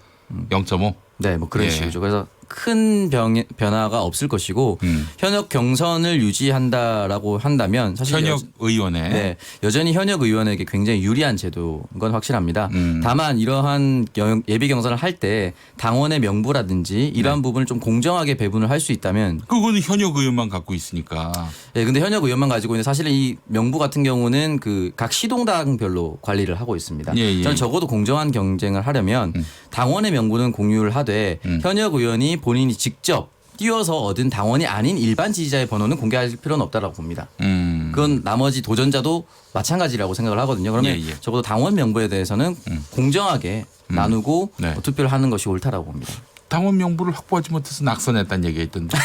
0.5? 네, 뭐 그런 식이죠. 그래서 큰 변화가 없을 것이고 현역 경선을 유지한다라고 한다면 사실 현역 의원에 네, 여전히 현역 의원에게 굉장히 유리한 제도인 건 확실합니다. 다만 이러한 예비 경선을 할 때 당원의 명부라든지 이러한 부분을 좀 공정하게 배분을 할 수 있다면 그거는 현역 의원만 갖고 있으니까. 네, 근데 현역 의원만 가지고 있는데 사실 이 명부 같은 경우는 그 각 시동당별로 관리를 하고 있습니다. 저는 적어도 공정한 경쟁을 하려면 당원의 명부는 공유를 하되 현역 의원이 본인이 직접 띄워서 얻은 당원이 아닌 일반 지지자의 번호는 공개할 필요는 없다라고 봅니다. 그건 나머지 도전자도 마찬가지라고 생각을 하거든요. 그러면 적어도 당원 명부에 대해서는 공정하게 나누고 투표를 하는 것이 옳다라고 봅니다. 당원 명부를 확보하지 못해서 낙선했다는 얘기가 있던데.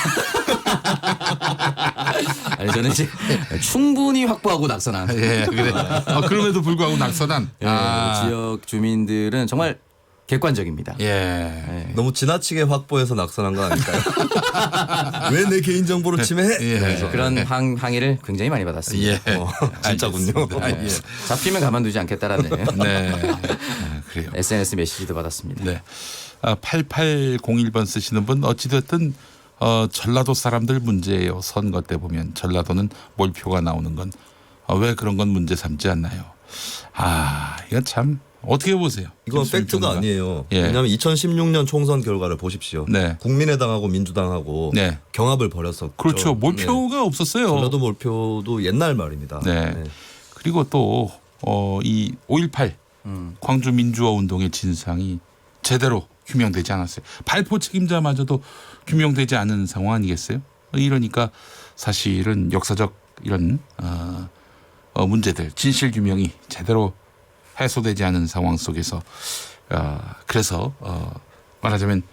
아니, 저는 이제 충분히 확보하고 낙선한. 예, 그래. 그럼에도 불구하고 낙선한. 지역 주민들은 정말 객관적입니다. 너무 지나치게 확보해서 낙선한 거 아닐까요? 왜 내 개인정보를 침해해? 그런 항의를 굉장히 많이 받았습니다. 진짜군요. 잡히면 가만두지 않겠다라는 그래요. SNS 메시지도 받았습니다. 네. 8801번 쓰시는 분 어찌됐든 전라도 사람들 문제예요. 선거 때 보면 전라도는 몰표가 나오는 건 왜 그런 건 문제 삼지 않나요? 이건 참 어떻게 보세요? 이건 팩트가 아니에요. 왜냐하면 2016년 총선 결과를 보십시오. 국민의당하고 민주당하고 경합을 벌였었죠. 그렇죠. 몰표가 없었어요. 전라도 몰표도 옛날 말입니다. 그리고 또 이 5.18 광주 민주화 운동의 진상이 제대로 규명되지 않았어요. 발포 책임자마저도 규명되지 않은 상황 아니겠어요? 이러니까 사실은 역사적 이런 문제들 진실 규명이 제대로 해소되지 않은 상황 속에서 그래서 말하자면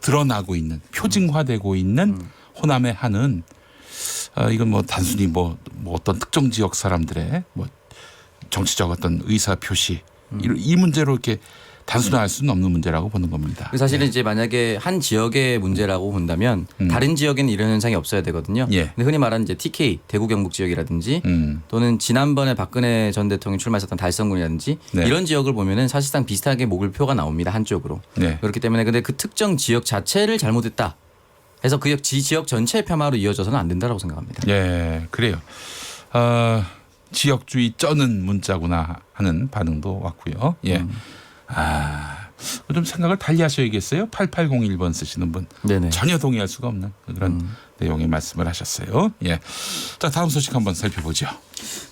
드러나고 있는 표징화되고 있는 호남의 한은 이건 뭐 단순히 뭐 어떤 특정 지역 사람들의 뭐 정치적 어떤 의사 표시 이 문제로 이렇게 단순화할 수는 없는 문제라고 보는 겁니다. 사실은 이제 만약에 한 지역의 문제라고 본다면 다른 지역에는 이런 현상이 없어야 되거든요. 근데 흔히 말하는 이제 TK 대구 경북 지역이라든지 또는 지난번에 박근혜 전 대통령이 출마했었던 달성군이라든지 이런 지역을 보면은 사실상 비슷하게 목을표가 나옵니다. 한쪽으로. 그렇기 때문에 근데 그 특정 지역 자체를 잘못했다 해서 그 지역 전체의 폄하로 이어져서는 안 된다고 생각합니다. 예, 그래요. 지역주의 쩌는 문자구나 하는 반응도 왔고요. 예. 좀 생각을 달리 하셔야겠어요. 8801번 쓰시는 분. 네네. 전혀 동의할 수가 없는 그런 내용의 말씀을 하셨어요. 예. 자, 다음 소식 한번 살펴보죠.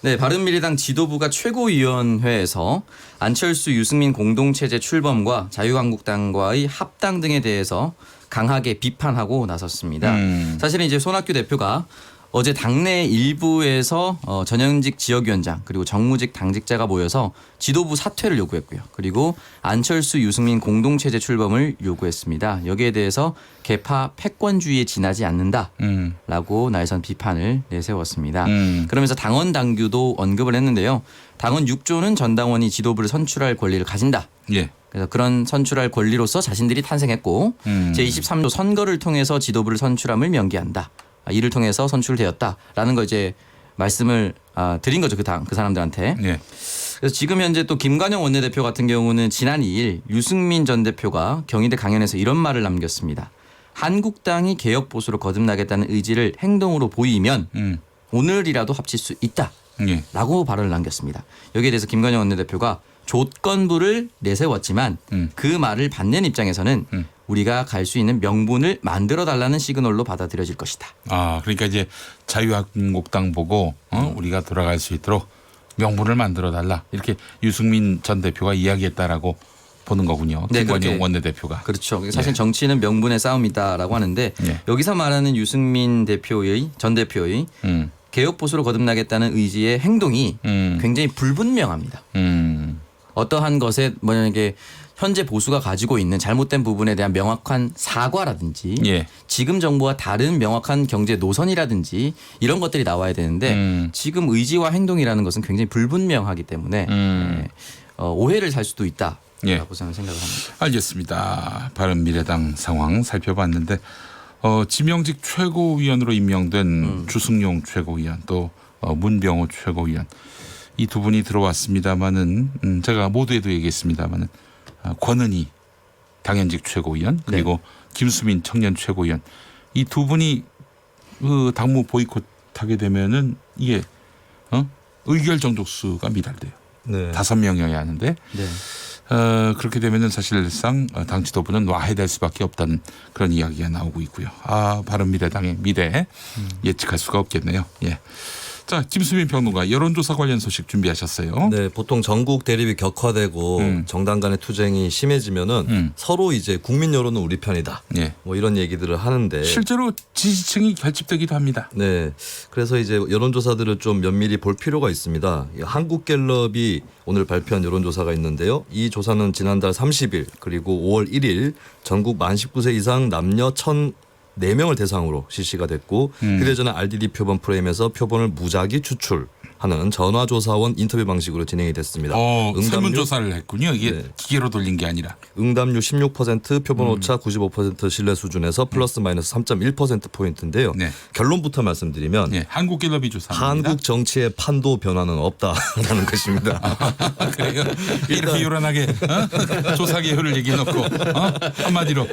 네, 바른미래당 지도부가 최고위원회에서 안철수 유승민 공동체제 출범과 자유한국당과의 합당 등에 대해서 강하게 비판하고 나섰습니다. 사실은 이제 손학규 대표가 어제 당내 일부에서 전현직 지역위원장 그리고 정무직 당직자가 모여서 지도부 사퇴를 요구했고요. 그리고 안철수 유승민 공동체제 출범을 요구했습니다. 여기에 대해서 개파 패권주의에 지나지 않는다라고 날선 비판을 내세웠습니다. 그러면서 당원 당규도 언급을 했는데요. 당원 6조는 전당원이 지도부를 선출할 권리를 가진다. 그래서 그런 선출할 권리로서 자신들이 탄생했고 제23조 선거를 통해서 지도부를 선출함을 명기한다. 이를 통해서 선출되었다라는 거 이제 말씀을 드린 거죠. 그 사람들한테. 그래서 지금 현재 또 김관영 원내대표 같은 경우는 지난 2일 유승민 전 대표가 경희대 강연에서 이런 말을 남겼습니다. 한국당이 개혁 보수로 거듭나겠다는 의지를 행동으로 보이면 오늘이라도 합칠 수 있다라고 발언을 남겼습니다. 여기에 대해서 김관영 원내대표가 조건부를 내세웠지만 그 말을 받는 입장에서는 우리가 갈 수 있는 명분을 만들어 달라는 시그널로 받아들여질 것이다. 그러니까 이제 자유한국당 보고 우리가 돌아갈 수 있도록 명분을 만들어 달라 이렇게 유승민 전 대표가 이야기했다라고 보는 거군요. 네, 김관영 원내대표가. 그렇죠. 사실 정치는 명분의 싸움이다라고 하는데 여기서 말하는 유승민 전 대표의 개혁 보수로 거듭나겠다는 의지의 행동이 굉장히 불분명합니다. 어떠한 것에 만약에 현재 보수가 가지고 있는 잘못된 부분에 대한 명확한 사과라든지 지금 정부와 다른 명확한 경제 노선이라든지 이런 것들이 나와야 되는데 지금 의지와 행동이라는 것은 굉장히 불분명하기 때문에 오해를 살 수도 있다라고 저는 생각을 합니다. 알겠습니다. 바른미래당 상황 살펴봤는데 지명직 최고위원으로 임명된 주승용 최고위원 또 문병호 최고위원 이 두 분이 들어왔습니다마는 제가 모두에도 얘기했습니다마는 권은희 당연직 최고위원 그리고 김수민 청년 최고위원 이 두 분이 그 당무 보이콧하게 되면은 이게 의결 정족수가 미달돼요. 5명이어야 하는데 그렇게 되면은 사실상 당 지도부는 와해될 수밖에 없다는 그런 이야기가 나오고 있고요. 바른미래당의 미래 예측할 수가 없겠네요. 예. 자, 김수민 평론가 여론조사 관련 소식 준비하셨어요. 네, 보통 전국 대립이 격화되고 정당 간의 투쟁이 심해지면은 서로 이제 국민 여론은 우리 편이다. 뭐 이런 얘기들을 하는데 실제로 지지층이 결집되기도 합니다. 네, 그래서 이제 여론조사들을 좀 면밀히 볼 필요가 있습니다. 한국갤럽이 오늘 발표한 여론조사가 있는데요. 이 조사는 지난달 30일 그리고 5월 1일 전국 만 19세 이상 남녀 4명을 대상으로 실시가 됐고 휴대전화 RDD 표본 프레임에서 표본을 무작위 추출하는 전화조사원 인터뷰 방식으로 진행이 됐습니다. 설문조사를 했군요. 이게 기계로 돌린 게 아니라. 응답률 16%, 표본 오차 95% 신뢰 수준에서 플러스 마이너스 3.1%포인트인데요. 결론부터 말씀드리면 한국갤럽이 조사합니다. 한국 정치의 판도 변화는 없다라는 것입니다. 그래요? 이렇게 요란하게 조사 개요를 얘기해놓고 한마디로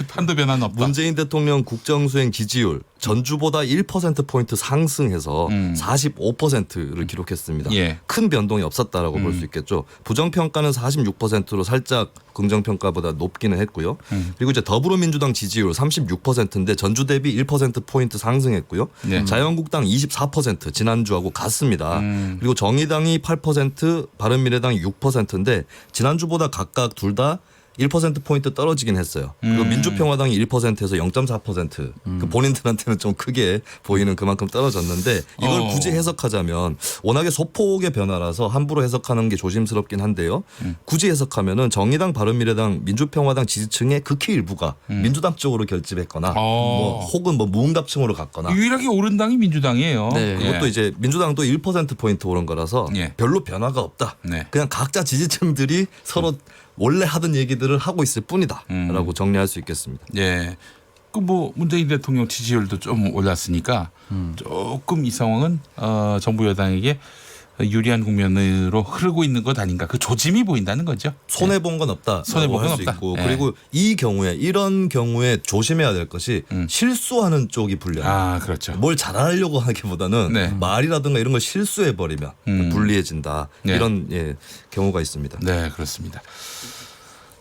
판도 변화는 없다. 문재인 대통령 국정수행 지지율 전주보다 1%포인트 상승해서 45%를 기록했습니다. 큰 변동이 없었다라고 볼 수 있겠죠. 부정평가는 46%로 살짝 긍정평가보다 높기는 했고요. 그리고 이제 더불어민주당 지지율 36%인데 전주 대비 1%포인트 상승했고요. 자유한국당 24% 지난주하고 같습니다. 그리고 정의당이 8%, 바른미래당이 6%인데 지난주보다 각각 둘 다 1%포인트 떨어지긴 했어요. 그리고 민주평화당이 1%에서 0.4% 그 본인들한테는 좀 크게 보이는 그만큼 떨어졌는데 이걸 굳이 해석하자면 워낙에 소폭의 변화라서 함부로 해석하는 게 조심스럽긴 한데요. 굳이 해석하면은 정의당, 바른미래당, 민주평화당 지지층의 극히 일부가 민주당 쪽으로 결집했거나 뭐 혹은 뭐 무응답층으로 갔거나 유일하게 오른 당이 민주당이에요. 네. 그것도 이제 민주당도 1%포인트 오른 거라서 별로 변화가 없다. 그냥 각자 지지층들이 서로 원래 하던 얘기들을 하고 있을 뿐이다라고 정리할 수 있겠습니다. 예. 그 뭐 문재인 대통령 지지율도 좀 올랐으니까 조금 이 상황은 정부 여당에게 유리한 국면으로 흐르고 있는 것 아닌가. 그 조짐이 보인다는 거죠. 손해 본 건 없다. 손해 본 건 없다. 있고 그리고 이런 경우에 조심해야 될 것이 실수하는 쪽이 불리해요. 아, 그렇죠. 뭘 잘하려고 하기보다는 말이라든가 이런 걸 실수해 버리면 불리해진다. 이런 경우가 있습니다. 네, 그렇습니다.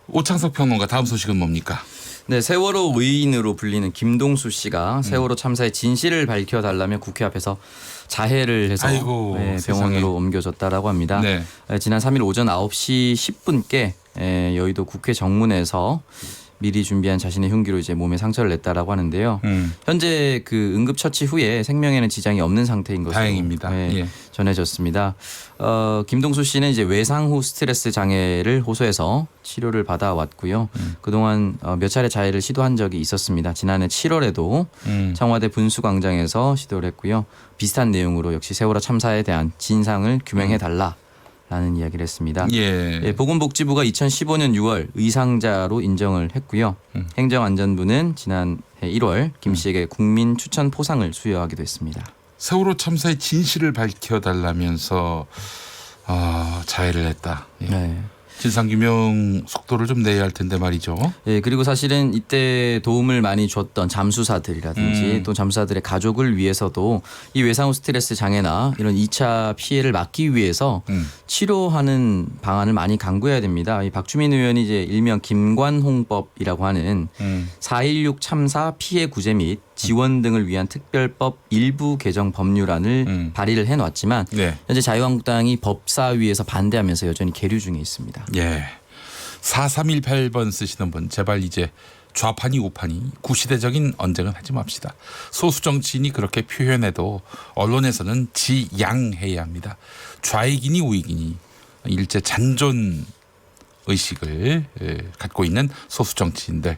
오창석 평론가 다음 소식은 뭡니까? 네, 세월호 의인으로 불리는 김동수 씨가 세월호 참사의 진실을 밝혀달라며 국회 앞에서 자해를 해서 병원으로 세상에. 옮겨졌다라고 합니다. 네. 지난 3일 오전 9시 10분께 여의도 국회 정문에서 미리 준비한 자신의 흉기로 이제 몸에 상처를 냈다라고 하는데요. 현재 그 응급 처치 후에 생명에는 지장이 없는 상태인 것으로 다행입니다. 전해졌습니다. 김동수 씨는 이제 외상 후 스트레스 장애를 호소해서 치료를 받아왔고요. 그동안 몇 차례 자해를 시도한 적이 있었습니다. 지난해 7월에도 청와대 분수광장에서 시도를 했고요. 비슷한 내용으로 역시 세월호 참사에 대한 진상을 규명해달라. 라는 이야기를 했습니다. 보건복지부가 2015년 6월 의상자로 인정을 했고요. 행정안전부는 지난해 1월 김 씨에게 국민 추천 포상을 수여하기도 했습니다. 세월호 참사의 진실을 밝혀달라면서 자해를 했다. 진상규명 속도를 좀 내야 할 텐데 말이죠. 예, 그리고 사실은 이때 도움을 많이 줬던 잠수사들이라든지 또 잠수사들의 가족을 위해서도 이 외상 후 스트레스 장애나 이런 2차 피해를 막기 위해서 치료하는 방안을 많이 강구해야 됩니다. 이 박주민 의원이 이제 일명 김관홍법이라고 하는 4.16 참사 피해 구제 및 지원 등을 위한 특별법 일부 개정 법률안을 발의를 해놨지만 현재 자유한국당이 법사위에서 반대하면서 여전히 계류 중에 있습니다. 예. 4318번 쓰시는 분 제발 이제 좌판이 우판이 구시대적인 언쟁은 하지 맙시다. 소수 정치인이 그렇게 표현해도 언론에서는 지양해야 합니다. 좌익이니 우익이니 일제 잔존 의식을 갖고 있는 소수 정치인들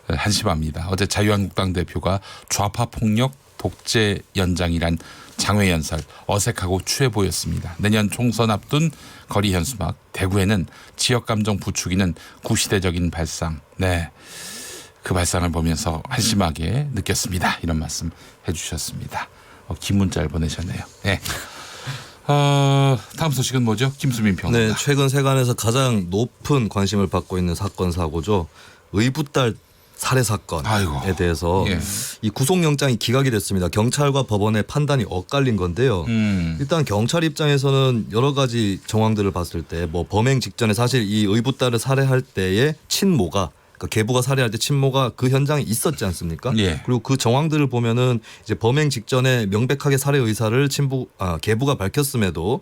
한심합니다. 어제 자유한국당 대표가 좌파 폭력 독재 연장이란 장외 연설 어색하고 추해 보였습니다. 내년 총선 앞둔 거리 현수막 대구에는 지역 감정 부추기는 구시대적인 발상. 네, 그 발상을 보면서 한심하게 느꼈습니다. 이런 말씀 해주셨습니다. 긴 문자를 보내셨네요. 네. 다음 소식은 뭐죠? 김수민 평론가. 네, 최근 세간에서 가장 높은 관심을 받고 있는 사건 사고죠. 의붓딸 살해 사건에 대해서 이 구속영장이 기각이 됐습니다. 경찰과 법원의 판단이 엇갈린 건데요. 일단 경찰 입장에서는 여러 가지 정황들을 봤을 때 뭐 범행 직전에 사실 이 의붓딸을 살해할 때의 친모가 그러니까 계부가 살해할 때 친모가 그 현장에 있었지 않습니까? 그리고 그 정황들을 보면은 이제 범행 직전에 명백하게 살해 의사를 계부가 밝혔음에도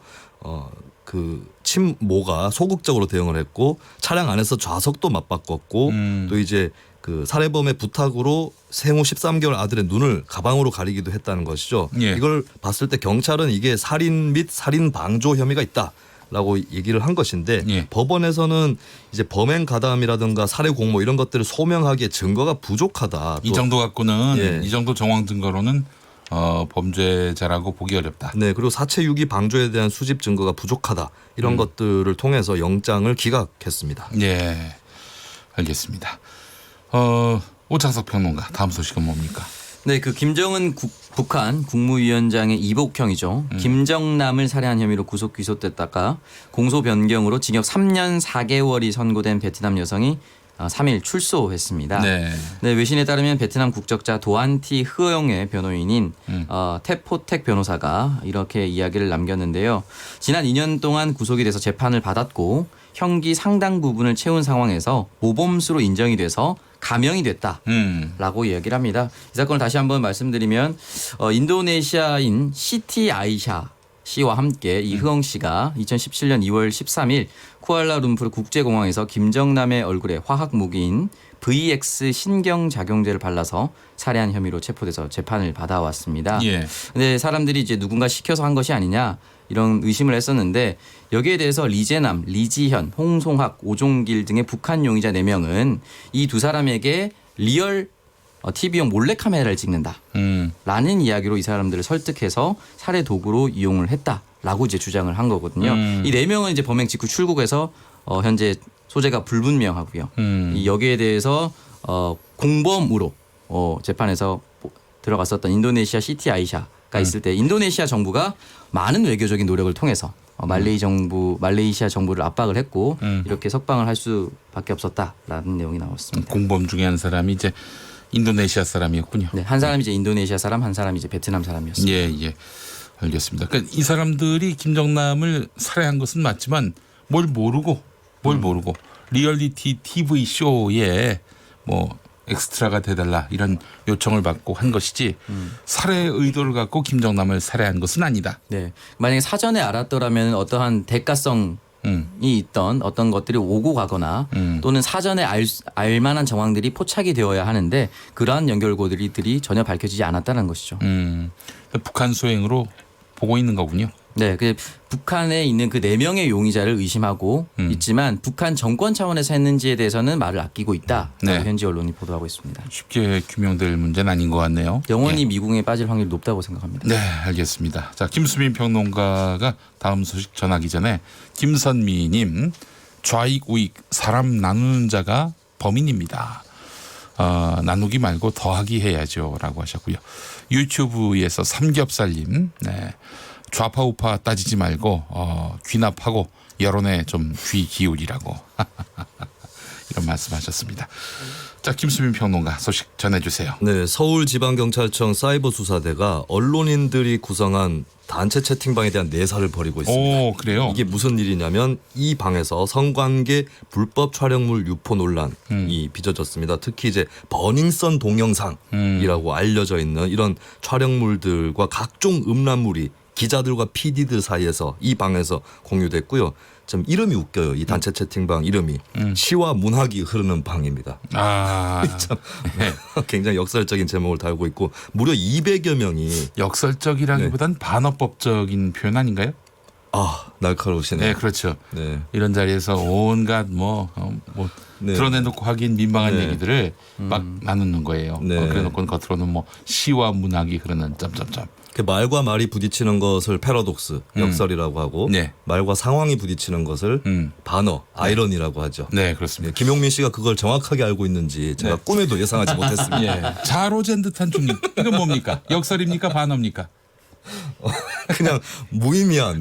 그 친모가 소극적으로 대응을 했고 차량 안에서 좌석도 맞바꿨고 또 이제 그 살해범의 부탁으로 생후 13개월 아들의 눈을 가방으로 가리기도 했다는 것이죠. 이걸 봤을 때 경찰은 이게 살인 및 살인 방조 혐의가 있다라고 얘기를 한 것인데 법원에서는 이제 범행 가담이라든가 살해 공모 이런 것들을 소명하기에 증거가 부족하다. 이 정도 갖고는 이 정도 정황 증거로는 범죄자라고 보기 어렵다. 네, 그리고 사체 유기 방조에 대한 수집 증거가 부족하다. 이런 것들을 통해서 영장을 기각했습니다. 예, 알겠습니다. 오창석 평론가 다음 소식은 뭡니까? 네, 그 김정은 북한 국무위원장의 이복형이죠. 김정남을 살해한 혐의로 구속 기소됐다가 공소 변경으로 징역 3년 4개월이 선고된 베트남 여성이 3일 출소했습니다. 네, 외신에 따르면 베트남 국적자 도안티 흐엉의 변호인인 태포택 변호사가 이렇게 이야기를 남겼는데요. 지난 2년 동안 구속이 돼서 재판을 받았고 형기 상당 부분을 채운 상황에서 모범수로 인정이 돼서 감형이 됐다라고 이야기를 합니다. 이 사건을 다시 한번 말씀드리면 인도네시아인 시티 씨와 함께 이흥 씨가 2017년 2월 13일 쿠알라룸푸르 국제공항에서 김정남의 얼굴에 화학 무기인 VX 신경작용제를 발라서 살해한 혐의로 체포돼서 재판을 받아왔습니다. 예. 근데 사람들이 이제 누군가 시켜서 한 것이 아니냐 이런 의심을 했었는데 여기에 대해서 리재남, 리지현, 홍송학, 오종길 등의 북한 용의자 4명은 이 두 사람에게 리얼 TV용 몰래카메라를 찍는다 라는 이야기로 이 사람들을 설득해서 살해 도구로 이용을 했다라고 이제 주장을 한 거거든요. 이 4명은 이제 범행 직후 출국해서 현재 소재가 불분명하고요. 이 여기에 대해서 공범으로 재판에서 들어갔었던 인도네시아 시티 아이샤가 있을 때 인도네시아 정부가 많은 외교적인 노력을 통해서 말레이시아 정부를 압박을 했고 이렇게 석방을 할 수밖에 없었다라는 내용이 나왔습니다. 공범 중에 한 사람이 이제 인도네시아 사람이었군요. 네, 한 사람이 이제 인도네시아 사람, 한 사람이 이제 베트남 사람이었습니다. 예. 알겠습니다. 그러니까 이 사람들이 김정남을 살해한 것은 맞지만 뭘 모르고 리얼리티 TV 쇼에 뭐 엑스트라가 돼달라 이런 요청을 받고 한 것이지 살해 의도를 갖고 김정남을 살해한 것은 아니다. 네, 만약에 사전에 알았더라면 어떠한 대가성이 있던 어떤 것들이 오고 가거나 또는 사전에 알 만한 정황들이 포착이 되어야 하는데 그러한 연결고리들이 전혀 밝혀지지 않았다는 것이죠. 북한 소행으로 보고 있는 거군요. 네, 그 북한에 있는 그 4명의 용의자를 의심하고 있지만 북한 정권 차원에서 했는지에 대해서는 말을 아끼고 있다. 네. 현지 언론이 보도하고 있습니다. 쉽게 규명될 문제는 아닌 것 같네요. 영원히 미궁에 빠질 확률이 높다고 생각합니다. 네, 알겠습니다. 자, 김수민 평론가가 다음 소식 전하기 전에 김선미님 좌익 우익 사람 나누는 자가 범인입니다. 나누기 말고 더하기 해야죠라고 하셨고요. 유튜브에서 삼겹살님 네. 좌파 우파 따지지 말고 귀납하고 여론에 좀 귀 기울이라고 이런 말씀하셨습니다. 자, 김수민 평론가 소식 전해주세요. 네, 서울지방경찰청 사이버수사대가 언론인들이 구성한 단체 채팅방에 대한 내사를 벌이고 있습니다. 오, 그래요? 이게 무슨 일이냐면 이 방에서 성관계 불법 촬영물 유포 논란이 빚어졌습니다. 특히 이제 버닝썬 동영상이라고 알려져 있는 이런 촬영물들과 각종 음란물이 기자들과 PD들 사이에서 이 방에서 공유됐고요. 참 이름이 웃겨요. 이 단체 채팅방 이름이 시와 문학이 흐르는 방입니다. 참 네. 굉장히 역설적인 제목을 달고 있고 무려 200여 명이 역설적이라기보단 반어법적인 표현 아닌가요? 날카로우시네요. 네, 그렇죠. 네. 이런 자리에서 온갖 네. 드러내놓고 하긴 민망한 네. 얘기들을 막 나누는 거예요. 네. 그래놓고 겉으로는 뭐 시와 문학이 흐르는 점점점. 그 말과 말이 부딪히는 것을 패러독스, 역설이라고 하고 네. 말과 상황이 부딪히는 것을 반어, 아이러니라고 하죠. 네, 그렇습니다. 김용민 씨가 그걸 정확하게 알고 있는지 제가 꿈에도 예상하지 못했습니다. 예. 자로잰 듯한 중립. 이건 뭡니까? 역설입니까? 반어입니까? 그냥 무의미한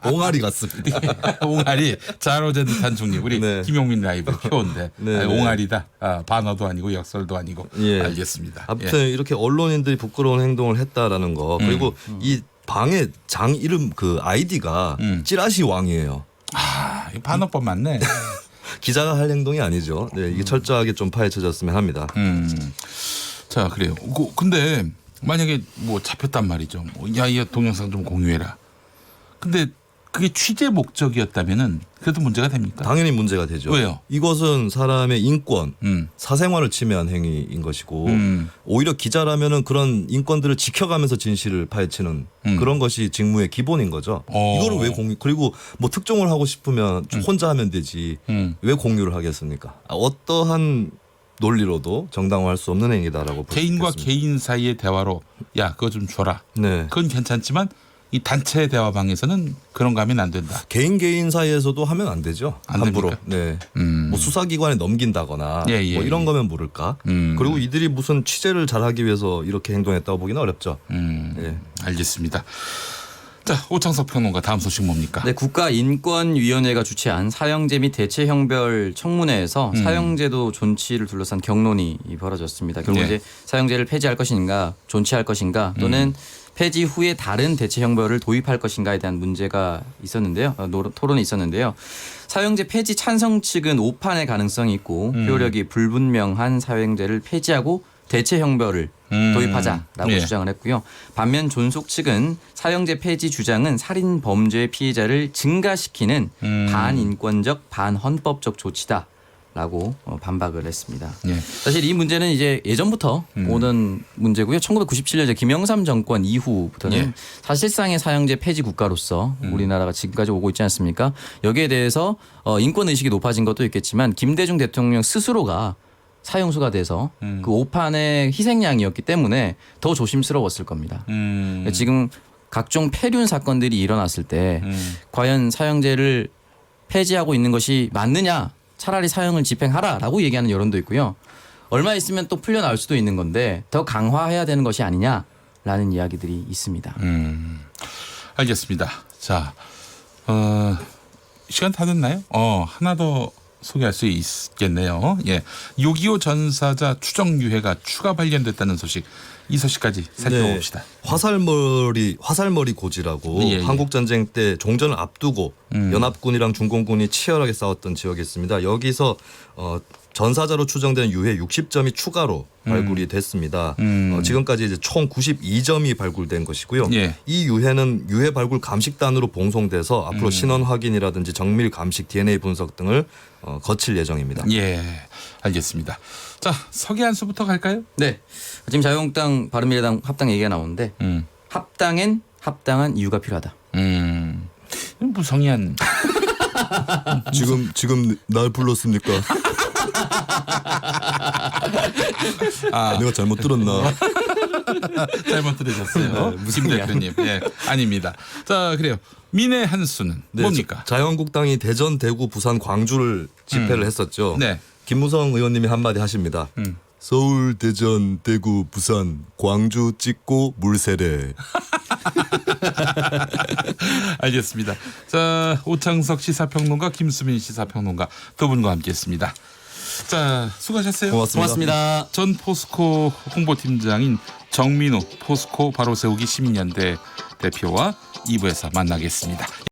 옹알이 같습니다. 옹알이 자로잰 듯한 중립. 우리 김용민 라이브 표인데 옹알이다. 반어도 아니고 역설도 아니고. 알겠습니다. 아무튼 이렇게 언론인들이 부끄러운 행동을 했다라는 거. 그리고 이 방의 장 이름 그 아이디가 찌라시 왕이에요. 반어법 맞네. 기자가 할 행동이 아니죠. 네, 이게 철저하게 좀 파헤쳐졌으면 합니다. 자, 그래요. 근데 만약에 뭐 잡혔단 말이죠. 야, 이 동영상 좀 공유해라. 근데 그게 취재 목적이었다면은 그래도 문제가 됩니까? 당연히 문제가 되죠. 왜요? 이것은 사람의 인권, 사생활을 침해한 행위인 것이고 오히려 기자라면은 그런 인권들을 지켜가면서 진실을 파헤치는 그런 것이 직무의 기본인 거죠. 이거를 왜 공유? 그리고 뭐 특종을 하고 싶으면 혼자 하면 되지. 왜 공유를 하겠습니까? 어떠한 논리로도 정당화할 수 없는 행위다라고 볼 수 있겠습니다. 개인과 개인 사이의 대화로 야, 그거 좀 줘라. 네. 그건 괜찮지만 이 단체 대화방에서는 그런 거 하면 안 된다. 개인 사이에서도 하면 안 되죠. 안 함부로. 됩니까? 네. 뭐 수사기관에 넘긴다거나 뭐 이런 거면 모를까. 그리고 이들이 무슨 취재를 잘하기 위해서 이렇게 행동했다고 보기는 어렵죠. 네. 알겠습니다. 자, 오창석 평론가 다음 소식 뭡니까? 네, 국가인권위원회가 주최한 사형제 및 대체형별 청문회에서 사형제도 존치를 둘러싼 경론이 벌어졌습니다. 결국 이제 사형제를 폐지할 것인가, 존치할 것인가, 또는 폐지 후에 다른 대체형벌을 도입할 것인가에 대한 문제가 있었는데요. 토론이 있었는데요. 사형제 폐지 찬성 측은 5판의 가능성이 있고 효력이 불분명한 사형제를 폐지하고 대체형벌을 도입하자라고 예. 주장을 했고요. 반면 존속 측은 사형제 폐지 주장은 살인 범죄 피해자를 증가시키는 반인권적 반헌법적 조치다라고 반박을 했습니다. 예. 사실 이 문제는 이제 예전부터 오던 문제고요. 1997년 김영삼 정권 이후부터는 예. 사실상의 사형제 폐지 국가로서 우리나라가 지금까지 오고 있지 않습니까? 여기에 대해서 인권 의식이 높아진 것도 있겠지만 김대중 대통령 스스로가 사형수가 돼서 그 오판의 희생양이었기 때문에 더 조심스러웠을 겁니다. 지금 각종 폐륜 사건들이 일어났을 때 과연 사형제를 폐지하고 있는 것이 맞느냐, 차라리 사형을 집행하라라고 얘기하는 여론도 있고요. 얼마 있으면 또 풀려나올 수도 있는 건데 더 강화해야 되는 것이 아니냐라는 이야기들이 있습니다. 알겠습니다. 자, 시간 다 됐나요? 하나 더 소개할 수 있겠네요. 예, 6.25 전사자 추정 유해가 추가 발견됐다는 소식. 이 소식까지 살펴봅시다. 화살머리 고지라고 예, 예. 한국 전쟁 때 종전을 앞두고 연합군이랑 중공군이 치열하게 싸웠던 지역이 있습니다. 여기서 전사자로 추정되는 유해 60점이 추가로 발굴이 됐습니다. 지금까지 이제 총 92점이 발굴된 것이고요. 예. 이 유해는 유해 발굴 감식단으로 봉송돼서 앞으로 신원 확인이라든지 정밀 감식, DNA 분석 등을 거칠 예정입니다. 예, 알겠습니다. 자, 서기한 수부터 갈까요? 네. 지금 자유한국당, 바른미래당 합당 얘기가 나오는데 합당엔 합당한 이유가 필요하다. 무성의한. 지금 날 불렀습니까? 내가 잘못 들었나? 잘못 들으셨어요. 김 대표님. 예, 아닙니다. 자, 그래요. 민의 한 수는 뭡니까? 자유한국당이 대전, 대구, 부산, 광주를 집회를 했었죠. 네. 김무성 의원님이 한마디 하십니다. 서울, 대전, 대구, 부산, 광주 찍고 물세례. 알겠습니다. 자, 오창석 시사평론가, 김수민 시사평론가 두 분과 함께했습니다. 자, 수고하셨어요. 고맙습니다. 전 포스코 홍보팀장인 정민우 포스코 바로 세우기 시민연대 대표와 2부에서 만나겠습니다.